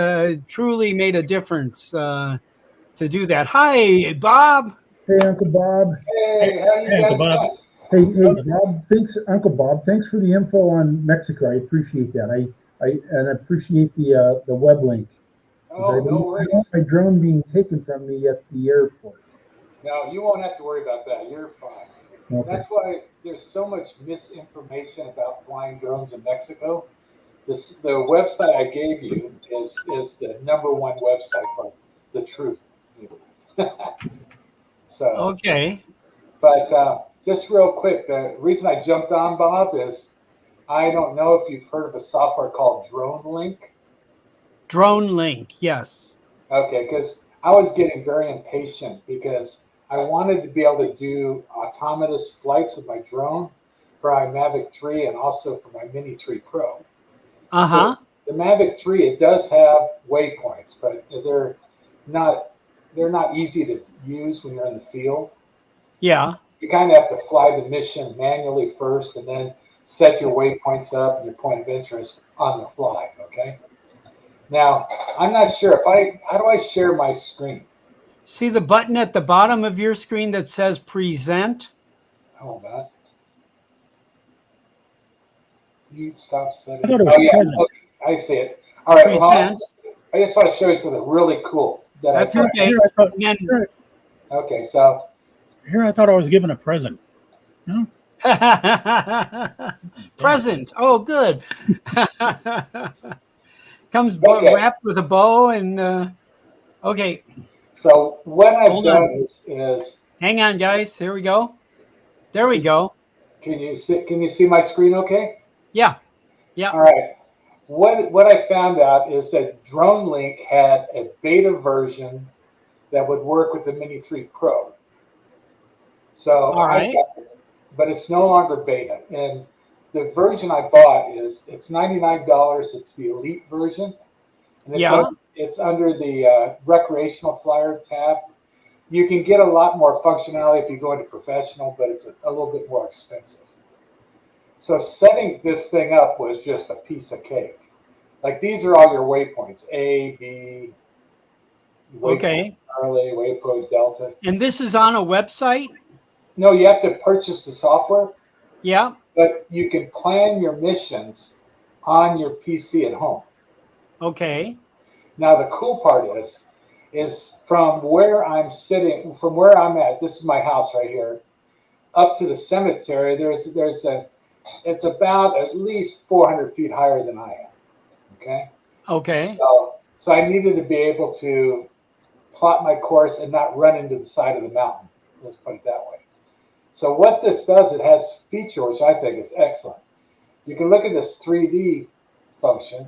truly made a difference to do that. Hi, Bob. Hey, Uncle Bob. Hey, how you guys doing? Hey, Bob. Thanks, Uncle Bob. Thanks for the info on Mexico. I appreciate that. I appreciate the web link. Oh, no worries. I want my drone being taken from me at the airport. No, you won't have to worry about that. You're fine. Okay. That's why there's so much misinformation about flying drones in Mexico. The website I gave you is the number one website for the truth. So, Okay. but just real quick, the reason I jumped on, Bob, is I don't know if you've heard of a software called Drone Link. Drone link. Yes. Okay, because I was getting very impatient because I wanted to be able to do autonomous flights with my drone for my Mavic 3 and also for my Mini 3 Pro. Uh-huh. The Mavic 3, it does have waypoints, but they're not easy to use when you're in the field. Yeah. You kind of have to fly the mission manually first and then set your waypoints up and your point of interest on the fly, okay? Now, I'm not sure how do I share my screen? See the button at the bottom of your screen that says present? Hold on. You stop setting. I thought it was Oh yeah, present. okay, I see it. All right. Well, Present. I just want to show you something really cool. That's I okay. Here I thought, And then Okay, so here I thought I was given a present. No? present. Oh, good. Comes Okay. wrapped with a bow and okay. so what I've Hold done on. is Hang on, guys. Here we go. There we go. can you see my screen? Okay. Yeah. Yeah. All right. What I found out is that Drone Link had a beta version that would work with the Mini 3 Pro. So All right. but it's no longer beta. And the version I bought it's $99. It's the Elite version, and it's under the recreational flyer tab. You can get a lot more functionality if you go into professional, but it's a little bit more expensive. So setting this thing up was just a piece of cake. Like these are all your waypoints: A, B, waypoint Okay. Charlie, waypoint Delta. And this is on a website? No, you have to purchase the software, Yeah. but you can plan your missions on your PC at home. Okay. Now the cool part is from where I'm sitting, from where I'm at. This is my house right here. Up to the cemetery, it's about at least 400 feet higher than I am. Okay. Okay. So I needed to be able to plot my course and not run into the side of the mountain. Let's put it that way. So what this does, it has feature which I think is excellent. You can look at this 3D function.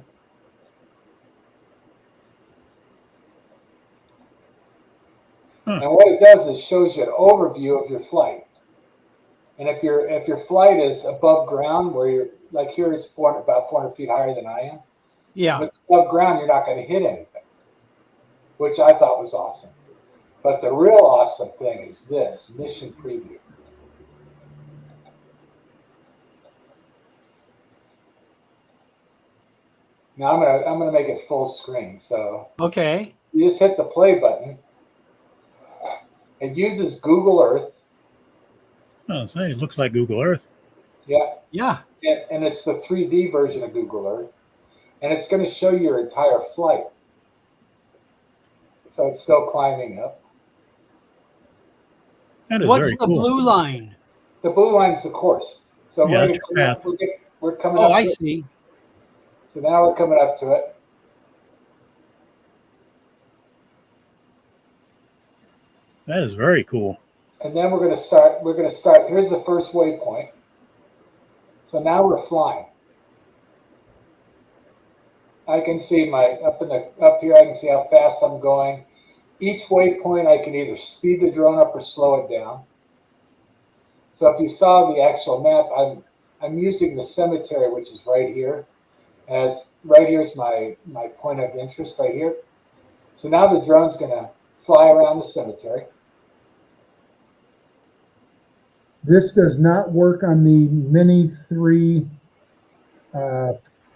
And what it does is shows you an overview of your flight. And if your flight is above ground, where you're like here is about 400 feet higher than I am. Yeah. If it's above ground, you're not going to hit anything, which I thought was awesome. But the real awesome thing is this mission preview. Now I'm gonna make it full screen. So Okay. you just hit the play button. It uses Google Earth. Oh, say, it looks like Google Earth. Yeah. Yeah. And it's the 3D version of Google Earth. And it's going to show your entire flight. So it's still climbing up. That is What's very the cool. blue line? The blue line is the course. So Yeah, we're coming Oh, up I to it. see. So now we're coming up to it. That is very cool. And then we're going to start. Here's the first waypoint. So now we're flying. I can see up here. I can see how fast I'm going. Each waypoint, I can either speed the drone up or slow it down. So if you saw the actual map, I'm using the cemetery, which is right here. As right here is my point of interest right here. So now the drone's going to fly around the cemetery. This does not work on the Mini 3 RC.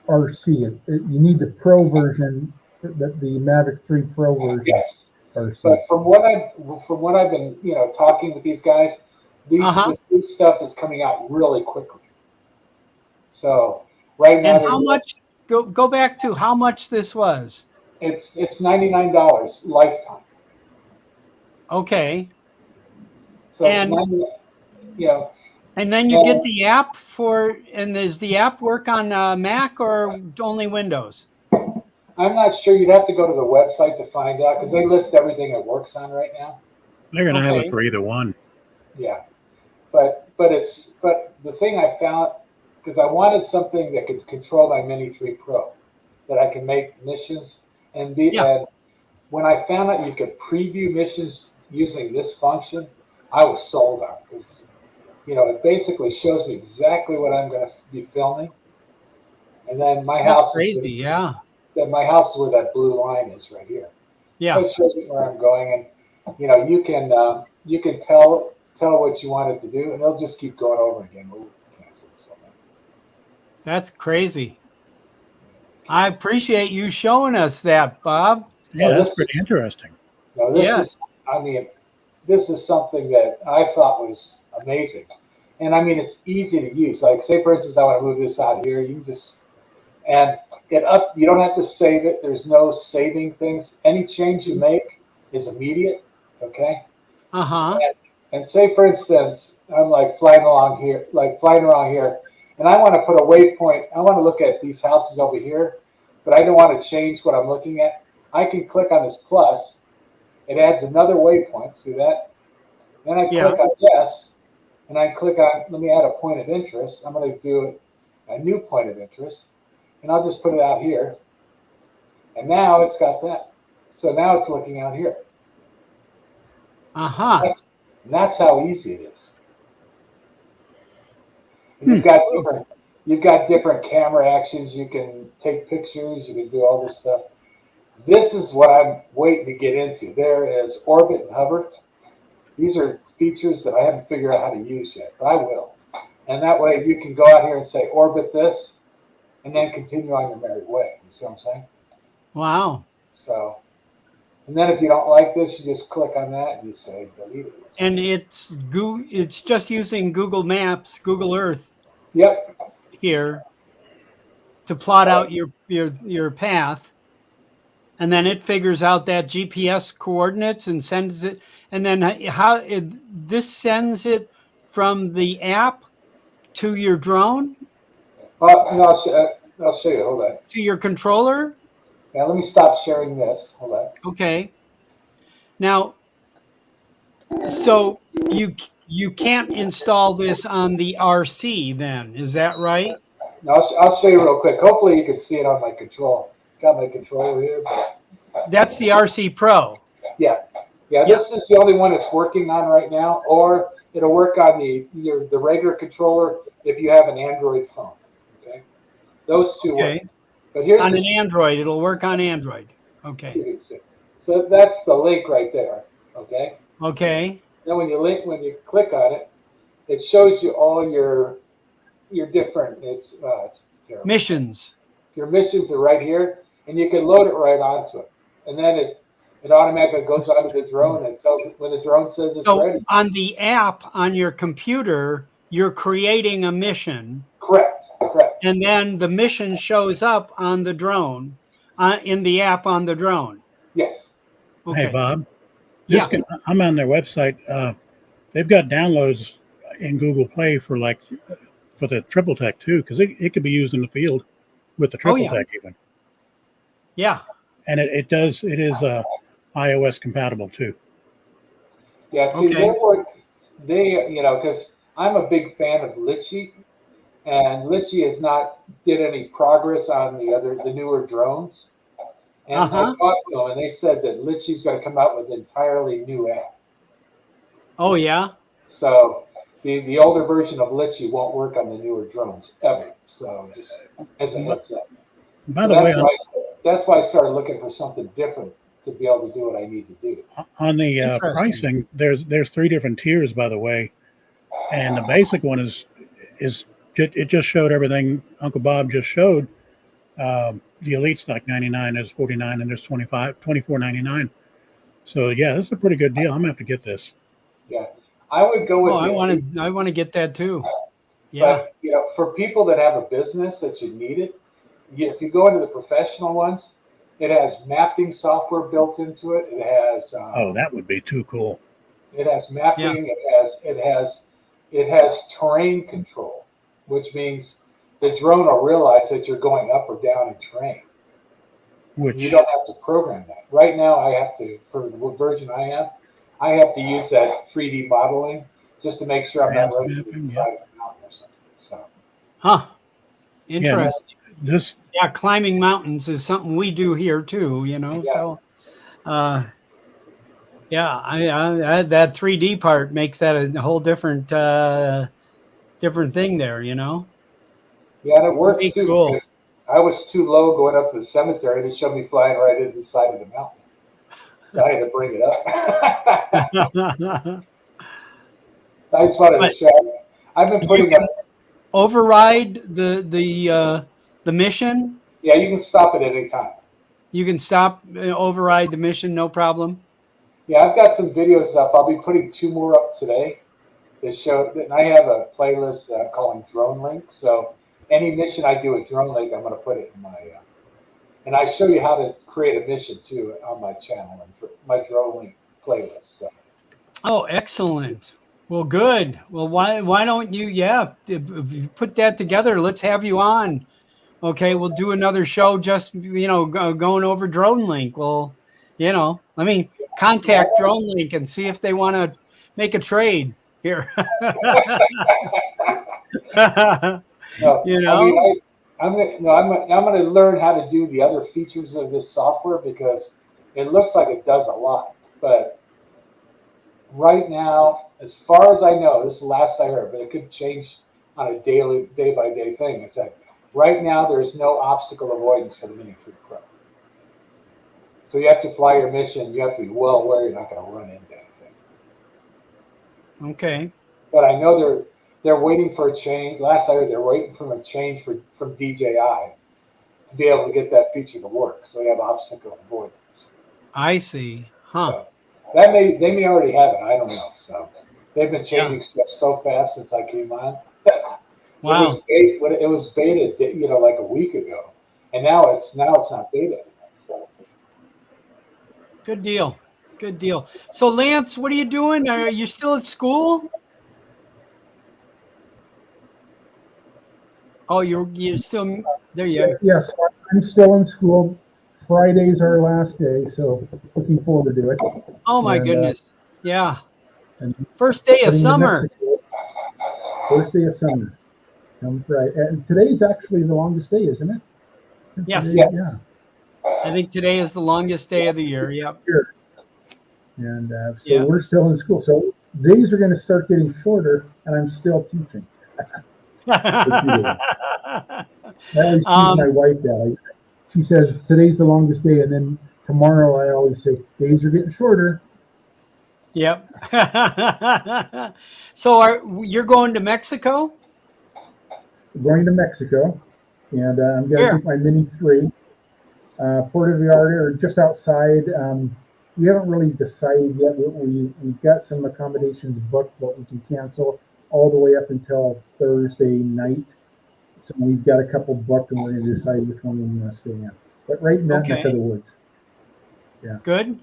You need the Pro version, the Mavic 3 Pro version. Yes. RC. But from what I've been talking with these guys, this new stuff is coming out really quickly. So right now, And how much? Go back to how much this was. It's $99 lifetime. Okay. So And- it's And then you get the app and does the app work on Mac or only Windows? I'm not sure. You'd have to go to the website to find out because they list everything it works on right now. They're going to have Okay. it for either one. Yeah, but the thing I found, because I wanted something that could control my Mini 3 Pro, that I can make missions and and when I found out you could preview missions using this function, I was sold on it because it basically shows me exactly what I'm going to be filming, and then my That's house crazy. Yeah. Then my house is where that blue line is right here. Yeah. So it shows me where I'm going, and you can tell what you want it to do, and it'll just keep going over again. That's crazy. I appreciate you showing us that, Bob. Yeah, that's pretty interesting. No, this is something that I thought was amazing, and I mean it's easy to use. Like, say for instance, I want to move this out here. You can just you don't have to save it. There's no saving things. Any change you make is immediate. Okay. And say for instance, I'm like flying around here, and I want to put a waypoint. I want to look at these houses over here, but I don't want to change what I'm looking at. I can click on this plus. It adds another waypoint. See that? Then I click on yes, and I click on, let me add a point of interest. I'm going to do a new point of interest, and I'll just put it out here. And now it's got that. So now it's looking out here. That's how easy it is. And you've got different camera actions. You can take pictures. You can do all this stuff. This is what I'm waiting to get into. There is orbit and hover. These are features that I haven't figured out how to use yet, but I will. And that way you can go out here and say orbit this, and then continue on your merry way. You see what I'm saying? Wow. So, and then if you don't like this, you just click on that and you say delete it. And it's just using Google Maps, Google Earth. Yep. Here to plot out your path, and then it figures out that GPS coordinates and sends it. And then this sends it from the app to your drone. No, I'll show you. Hold on. To your controller. Now let me stop sharing this. Hold on. Okay. Now, so you can't install this on the RC then, is that right? No, I'll show you real quick. Hopefully you can see it on my control. Got my controller here. That's the RC Pro. Yeah. This is the only one it's working on right now, or it'll work on the regular controller if you have an Android phone. Okay, those two work. But here's on an Android, it'll work on Android. Okay. So that's the link right there. Okay. Okay. Then when you click on it, it shows you all your different it's missions. Your missions are right here, and you can load it right onto it, and then it automatically goes onto the drone and tells it when the drone says it's ready. On the app on your computer, you're creating a mission. Correct. And then the mission shows up on the drone, in the app on the drone. Yes. Okay. Hey, Bob. I'm on their website. They've got downloads in Google Play for the Triple Tech too, because it could be used in the field with the Triple Tech even. Yeah. And it is iOS compatible too. Yeah. See, because I'm a big fan of Litchi, and Litchi has not did any progress on the newer drones. And I talked to them, and they said that Litchi's going to come out with an entirely new app. Oh yeah. So the older version of Litchi won't work on the newer drones ever. So just as a heads up. By the way, that's why I started looking for something different to be able to do what I need to do. On the pricing, there's 3 different tiers, by the way, and the basic one is it just showed everything Uncle Bob just showed. The Elite's like $99, there's $49, and there's $24.99. So yeah, this is a pretty good deal. I'm gonna have to get this. Yeah, I would go with. I want to get that too. Yeah, but for people that have a business that you need it, if you go into the professional ones, it has mapping software built into it. It has. That would be too cool. It has mapping. Yeah. it has terrain control, which means the drone will realize that you're going up or down in terrain. Which you don't have to program that. Right now, I have to, for the version I have to use that 3D modeling just to make sure I'm not running to the side of a mountain or something. So, Huh. yeah, Interesting. this Yeah, climbing mountains is something we do here too, you know. Yeah. So yeah, I that 3D part makes that a whole different different thing there, you know. yeah, and it works Pretty too cool. because I was too low going up to the cemetery and it showed me flying right into the side of the mountain. So I had to bring it up. I just wanted But to show. I've been you putting can up. override the mission. Yeah, you can stop it at any time. You can stop override the mission, no problem. Yeah, I've got some videos up. I'll be putting 2 more up today. That show, and I have a playlist that I'm calling Drone Link. So any mission I do with Drone Link, I'm going to put it in my, and I show you how to create a mission too on my channel and my Drone Link playlist. So. Oh, excellent. Well, good. Well, why don't you? Yeah, if you put that together, let's have you on. Okay, we'll do another show. Just going over Drone Link. Well, let me contact Drone Link and see if they want to make a trade here. No, You I mean, know. I'm going to learn how to do the other features of this software because it looks like it does a lot. But right now, as far as I know, this is the last I heard, but it could change on a day by day thing. Is that right now there's no obstacle avoidance for the Mini 3 Pro. So you have to fly your mission. You have to be well aware you're not going to run into anything. Okay. But I know they're waiting for a change. Last I heard, they're waiting for a change from DJI to be able to get that feature to work. So they have obstacle avoidance. I see. Huh. So they may already have it. I don't know. So they've been changing stuff so fast since I came on. Wow. It was beta, like a week ago, and now it's not beta anymore. So. Good deal. Good deal. So, Lance, what are you doing? Are you still at school? Oh, you're still there. You Yes, I'm still in school. Friday's our last day, so looking forward to it. Oh my And, goodness. Yeah. And First day of heading to summer. Mexico. First day of summer. Right. And today's actually the longest day, isn't it? Yes. Today, yeah. I think today is the longest day of the year. Yep. And so we're still in school. So days are going to start getting shorter, and I'm still teaching. I always tease my wife that. She says today's the longest day, and then tomorrow I always say days are getting shorter. Yep. So you're going to Mexico? Going to Mexico, and I'm going to take my Mini 3. Puerto Vallarta, or just outside. We haven't really decided yet. We've got some accommodations booked, but we can cancel all the way up until Thursday night. So we've got a couple booked, and we're going to decide which one we want to stay in. But right in that neck of the woods. Yeah. Good.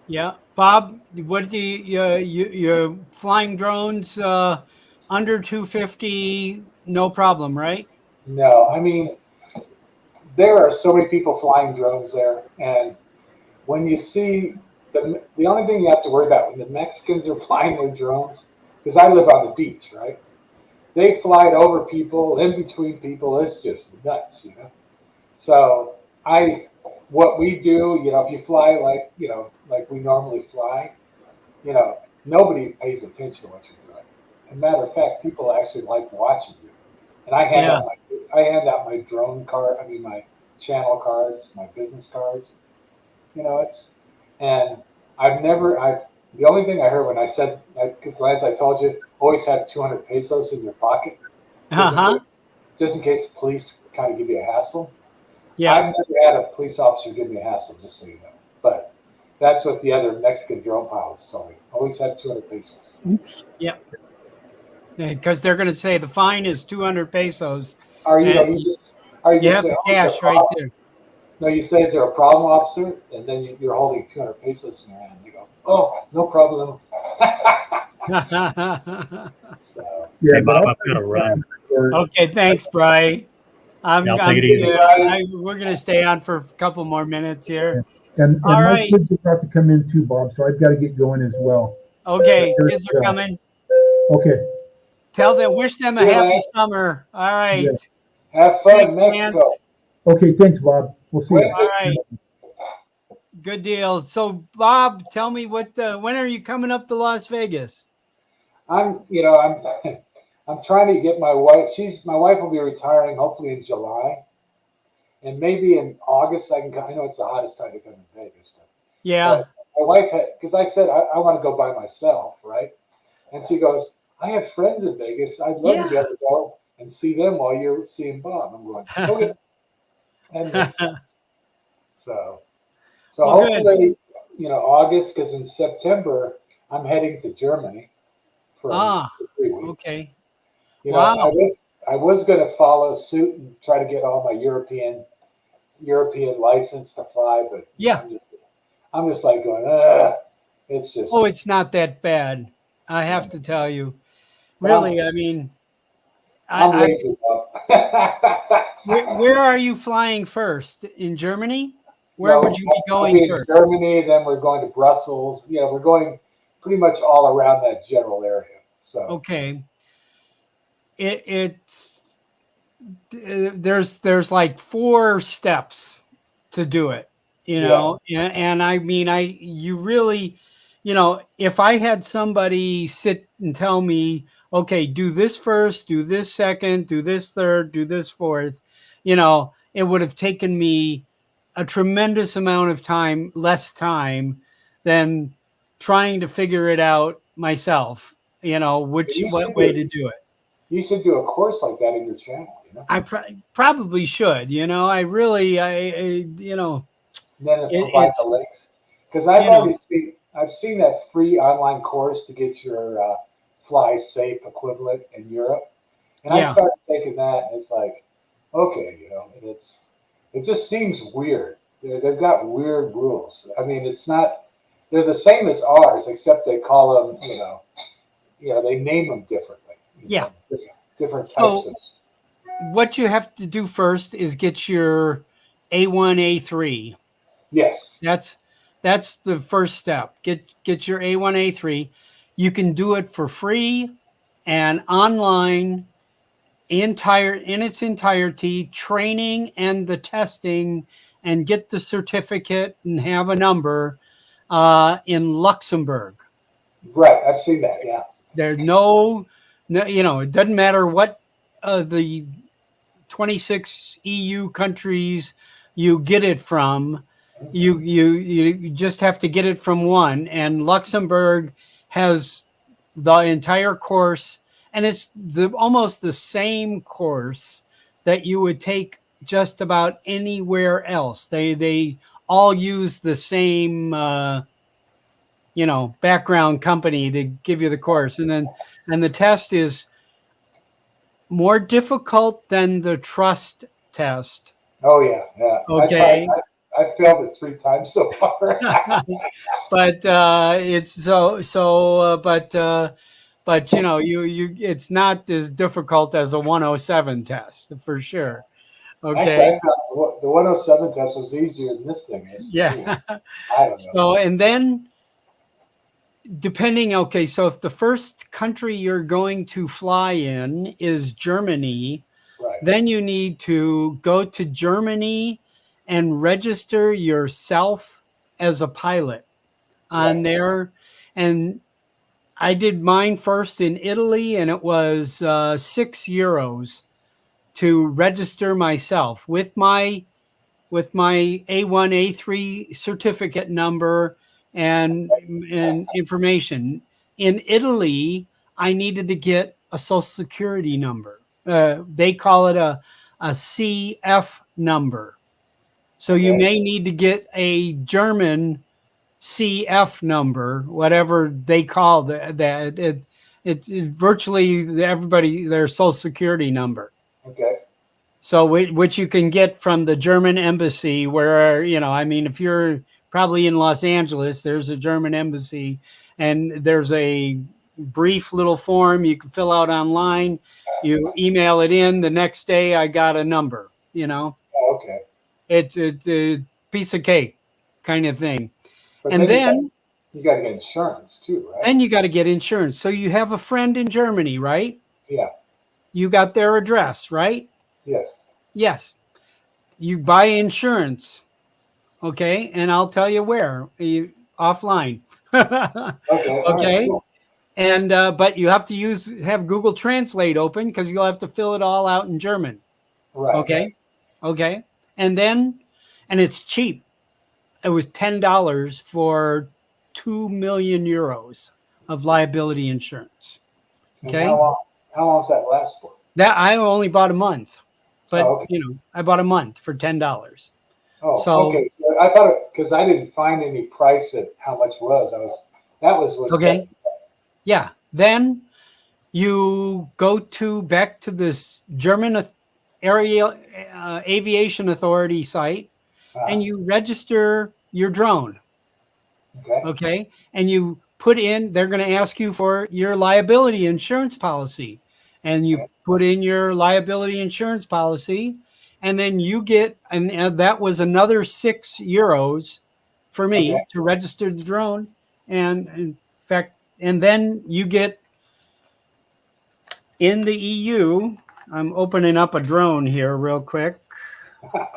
Yeah, Bob. What do you're flying drones under 250? No problem, right? No, I mean there are so many people flying drones there, and when you see the only thing you have to worry about when the Mexicans are flying their drones, because I live on the beach, right? They fly it over people, in between people. It's just nuts, So what we do, if you fly like we normally fly, nobody pays attention to what you're doing. As a matter of fact, people actually like watching you. And I hand out my drone card. I mean, my channel cards, my business cards. And the only thing I heard when I said, Lance, I told you, always have 200 pesos in your pocket. Just in case the police kind of give you a hassle. Yeah. I've never had a police officer give me a hassle, just so you know. But that's what the other Mexican drone pilots told me. Always have 200 pesos. Oops. Yep. Because they're going to say the fine is 200 pesos. You have the cash right there. No, you say, is there a problem, officer? And then you're holding 200 pesos in your hand. You go, oh, no problem. So, Yeah, Hey, but Bob, I'll I've got to run. Okay, thanks, Bry. Yeah, I'll take it easy. We're gonna stay on for a couple more minutes here. and All my right. kids are about to come in too, Bob, so I've got to get going as well. Okay, kids are coming. Okay. Tell them, wish them a Yeah, happy man. summer. All right. Yeah. have fun Thanks, in Mexico. Lance. Okay, thanks, Bob. We'll see you. All right. Good deal. So, Bob, tell me when are you coming up to Las Vegas? I'm I'm trying to get my wife. My wife will be retiring hopefully in July, and maybe in August I can come. I know it's the hottest time to come to Vegas, Yeah. but my wife had, because I said I want to go by myself, right? And she goes, I have friends in Vegas. I'd love to be able to go and see them while you're seeing Bob. I'm going, okay, that makes sense. So Well, good. hopefully, August, because in September I'm heading to Germany for 3 weeks. Okay. Wow. Wow. I was going to follow suit and try to get all my European license to fly, but Yeah. I'm just like going, it's just. Oh, it's not that bad. I have to tell you. Really, I mean, I'm lazy. where are you flying first? In Germany? Where No, would you be I'll going in first? Germany, then we're going to Brussels. Yeah, we're going pretty much all around that general area. So Okay. It's there's like 4 steps to do it, and I mean, you really, if I had somebody sit and tell me, okay, do this first, do this second, do this third, do this fourth, it would have taken me a tremendous amount of time, less time than trying to figure it out myself, what way to do it. you should do a course like that in your channel. I probably should, I really, Then provide it's, the links because I've seen that free online course to get your fly safe equivalent in Europe, and I yeah, started taking that, and it's like, okay, it just seems weird. They've got weird rules. I mean, it's not. They're the same as ours, except they call them, they name them differently. Yeah. Different types So of. what you have to do first is get your A1, A3. Yes. That's the first step. Get your A1, A3. You can do it for free and online in its entirety, training and the testing, and get the certificate and have a number in Luxembourg. Right, I've seen that. Yeah. There's it doesn't matter what the 26 EU countries you get it from. You just have to get it from one, and Luxembourg has the entire course, and it's almost the same course that you would take just about anywhere else. They all use the same background company to give you the course, and the test is more difficult than the trust test. Oh yeah. Okay. I failed it 3 times so far. But it's but you it's not as difficult as a 107 test for sure. Okay. Actually, I found the 107 test was easier than this thing is. Yeah. I don't know. So, and then so if the first country you're going to fly in is Germany, Right. then you need to go to Germany and register yourself as a pilot on there. And I did mine first in Italy, and it was €6 to register myself with my A1, A3 certificate number and information. In Italy, I needed to get a social security number. They call it a CF number. So you may need to get a German CF number, whatever they call that. It's virtually everybody their social security number. Okay. So which you can get from the German embassy, where if you're probably in Los Angeles, there's a German embassy, and there's a brief little form you can fill out online. You email it in. The next day, I got a number. Oh, okay. It's a piece of cake kind of thing. But And then you got to get insurance too, right? then you got to get insurance. So you have a friend in Germany, right? Yeah. You got their address, right? Yes. Yes. You buy insurance. Okay. And I'll tell you where. Offline. Okay. Okay. Right, cool. And but you have to have Google Translate open because you'll have to fill it all out in German. Right. Okay. Okay. And it's cheap. It was $10 for 2 million euros of liability insurance. And Okay. how long does that last for? That I only bought a month, but Oh, okay. I bought a month for $10. Oh, So okay. So I thought because I didn't find any price at how much was. That was okay. Yeah. Then you go back to this German area aviation authority site, and you register your drone. Okay. Okay. And you put in, they're going to ask you for your liability insurance policy. And you put in your liability insurance policy, and then you get, and that was another €6 for me to register the drone. And in fact, and then you get in the EU. I'm opening up a drone here real quick. Let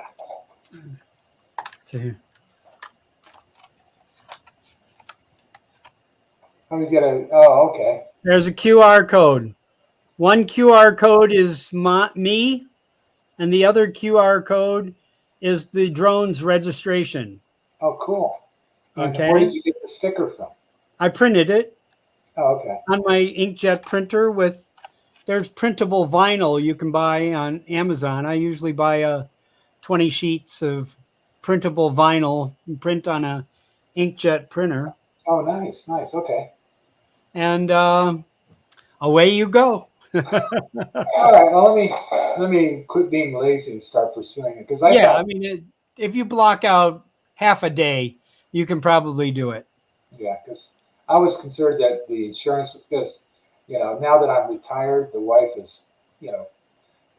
me get oh, okay. There's a QR code. One QR code is me, and the other QR code is the drone's registration. Oh, cool. And Okay. where did you get the sticker from? I printed it. Oh, okay. On my inkjet printer there's printable vinyl you can buy on Amazon. I usually buy 20 sheets of printable vinyl and print on a inkjet printer. Oh, nice. Okay. And away you go. All right. Well, let me quit being lazy and start pursuing it because if you block out half a day, you can probably do it. Yeah, because I was concerned that the insurance, because now that I'm retired, the wife is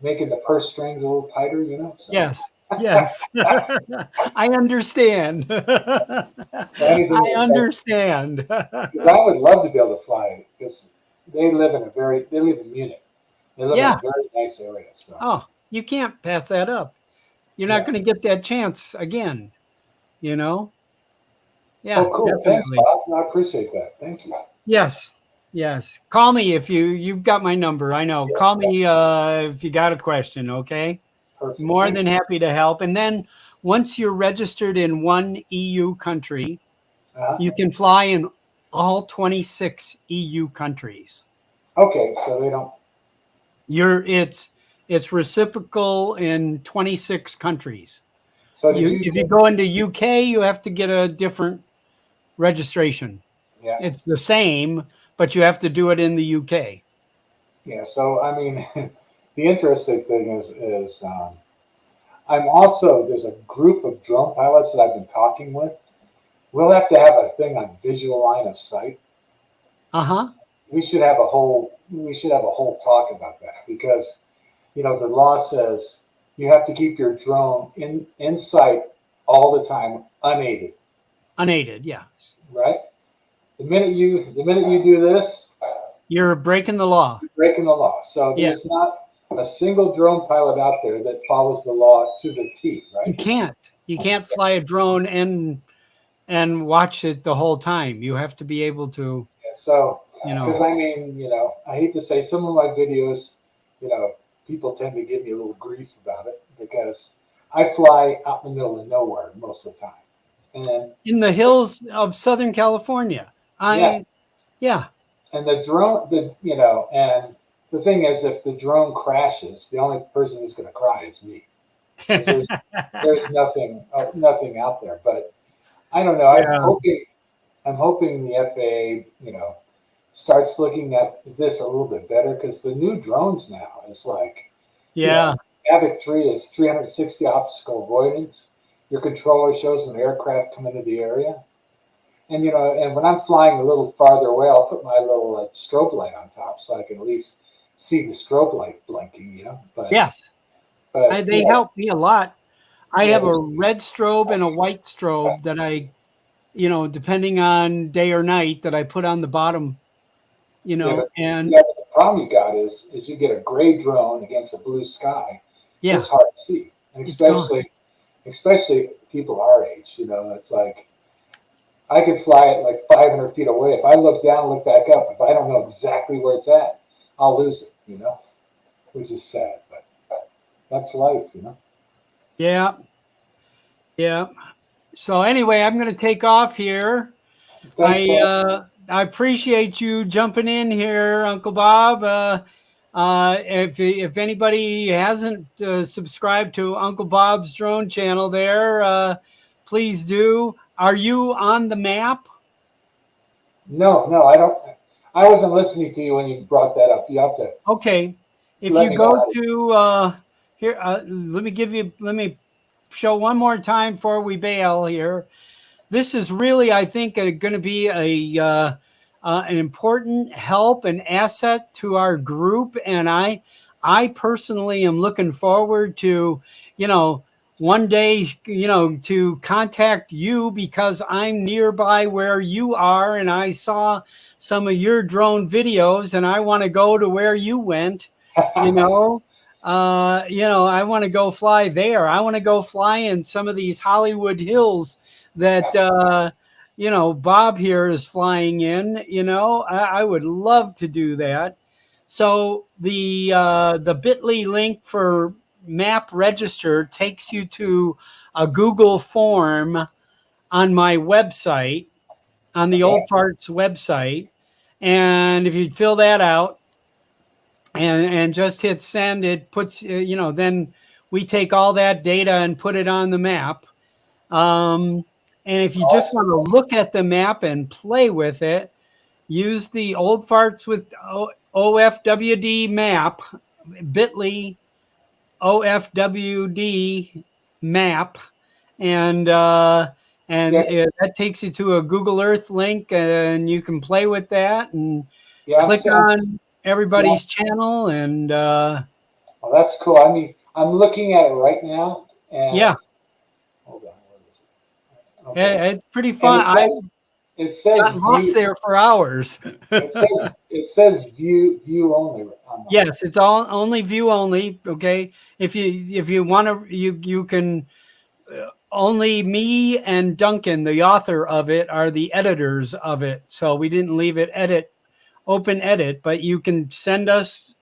making the purse strings a little tighter. So. Yes. I understand. I understand. I would love to be able to fly because they live in Munich. They live in a very nice area. So. Oh, you can't pass that up. You're not going to get that chance again. Yeah. Oh, cool. Definitely. Thanks, Bob. I appreciate that. Thank you. Yes. Call me if you've got my number. I know. Call me if you got a question. Okay. Perfect. More than happy to help. And then once you're registered in one EU country, you can fly in all 26 EU countries. Okay, so they don't. It's reciprocal in 26 countries. So if you go into UK, you have to get a different registration. Yeah. It's the same, but you have to do it in the UK. Yeah. So the interesting thing is there's a group of drone pilots that I've been talking with. We'll have to have a thing on visual line of sight. We should have a whole talk about that because the law says you have to keep your drone in sight all the time, unaided. Unaided, yeah. Right. The minute you do this, you're breaking the law. You're breaking the law. So there's not a single drone pilot out there that follows the law to the T, right? You can't fly a drone and watch it the whole time. You have to be able to. So, because I hate to say some of my videos, people tend to give me a little grief about it because I fly out in the middle of nowhere most of the time. And in the hills of Southern California. And the drone, and the thing is, if the drone crashes, the only person who's going to cry is me. There's nothing out there. But I don't know. Yeah. I'm hoping the FAA, starts looking at this a little bit better because the new drones now is like, Havoc 3 is 360 obstacle avoidance. Your controller shows when aircraft come into the area. And and when I'm flying a little farther away, I'll put my little strobe light on top so I can at least see the strobe light blinking. But Yes, but they help me a lot. I yeah, have a red strobe and a white strobe that I, depending on day or night, that I put on the bottom. And but the problem you got is you get a gray drone against a blue sky. yeah, It's hard to see, and it's gone. especially people our age. It's like I could fly it like 500 feet away. If I look down, look back up, if I don't know exactly where it's at, I'll lose it. Which is sad, but that's life. Yeah, yeah. So anyway, I'm going to take off here. Thanks, Bob. I appreciate you jumping in here, Uncle Bob. If anybody hasn't subscribed to Uncle Bob's drone channel there, please do. Are you on the map? No, I don't. I wasn't listening to you when you brought that up. You have to. Okay. If Let you me go know. to here, let me show one more time before we bail here. This is really, I think, going to be an important help and asset to our group, and I personally am looking forward to, one day, to contact you because I'm nearby where you are, and I saw some of your drone videos, and I want to go to where you went. I want to go fly there. I want to go fly in some of these Hollywood Hills that Bob here is flying in. I would love to do that. So the bit.ly link for map register takes you to a Google form on my website, on the Old Farts website, and if you fill that out and just hit send, it puts then we take all that data and put it on the map. And if you just want to look at the map and play with it, use the Old Farts with OFWD map, bit.ly OFWD map, and that takes you to a Google Earth link, and you can play with that and click on everybody's channel. And well, that's cool. I mean, I'm looking at it right now. And yeah. Hold on. Okay. Yeah, it's pretty fun. It says got lost there for hours. it says view only. Yes, it's all only view only. Okay, if you want to, you can. Only me and Duncan, the author of it, are the editors of it. So we didn't leave it open edit, but you can send us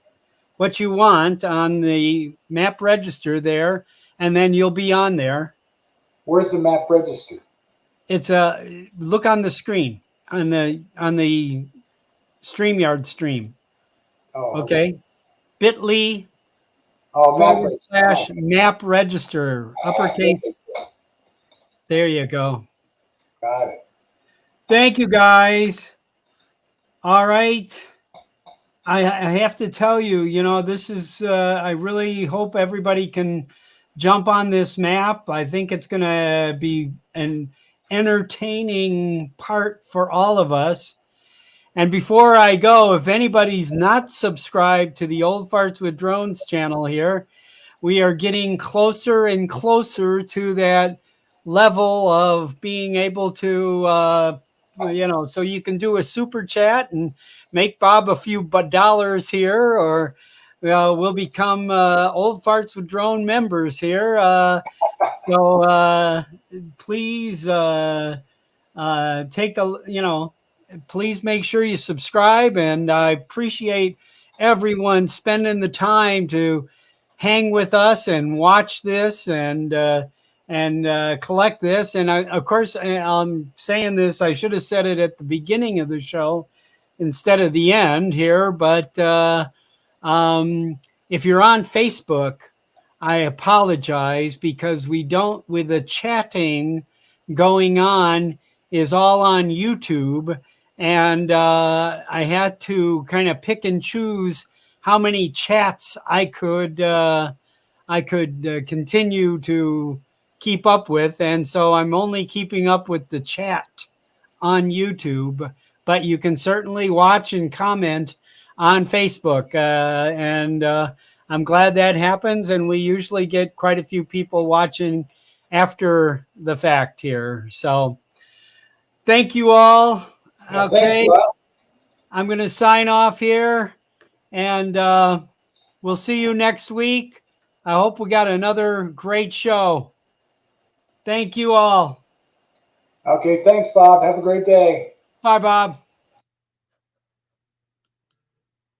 what you want on the map register there, and then you'll be on there. Where's the map register? It's look on the screen on the StreamYard stream. Oh, okay. Bit.ly / map register, uppercase. There you go. Got it. Thank you, guys. All right. I have to tell you, this is, I really hope everybody can jump on this map. I think it's going to be an entertaining part for all of us. And before I go, if anybody's not subscribed to the Old Farts with Drones channel here, we are getting closer and closer to that level of being able to, so you can do a super chat and make Bob a few dollars here, or we'll become Old Farts with Drone members here. So please take a, please make sure you subscribe, and I appreciate everyone spending the time to hang with us and watch this and collect this. And of course, I'm saying this, I should have said it at the beginning of the show instead of the end here, but if you're on Facebook, I apologize because with the chatting going on is all on YouTube. And I had to kind of pick and choose how many chats I could continue to keep up with. And so I'm only keeping up with the chat on YouTube, but you can certainly watch and comment on Facebook. And I'm glad that happens. And we usually get quite a few people watching after the fact here. So thank you all. Yeah, Okay. thanks, Bob. I'm going to sign off here, and we'll see you next week. I hope we got another great show. Thank you all. Okay, thanks, Bob. Have a great day. Bye, Bob.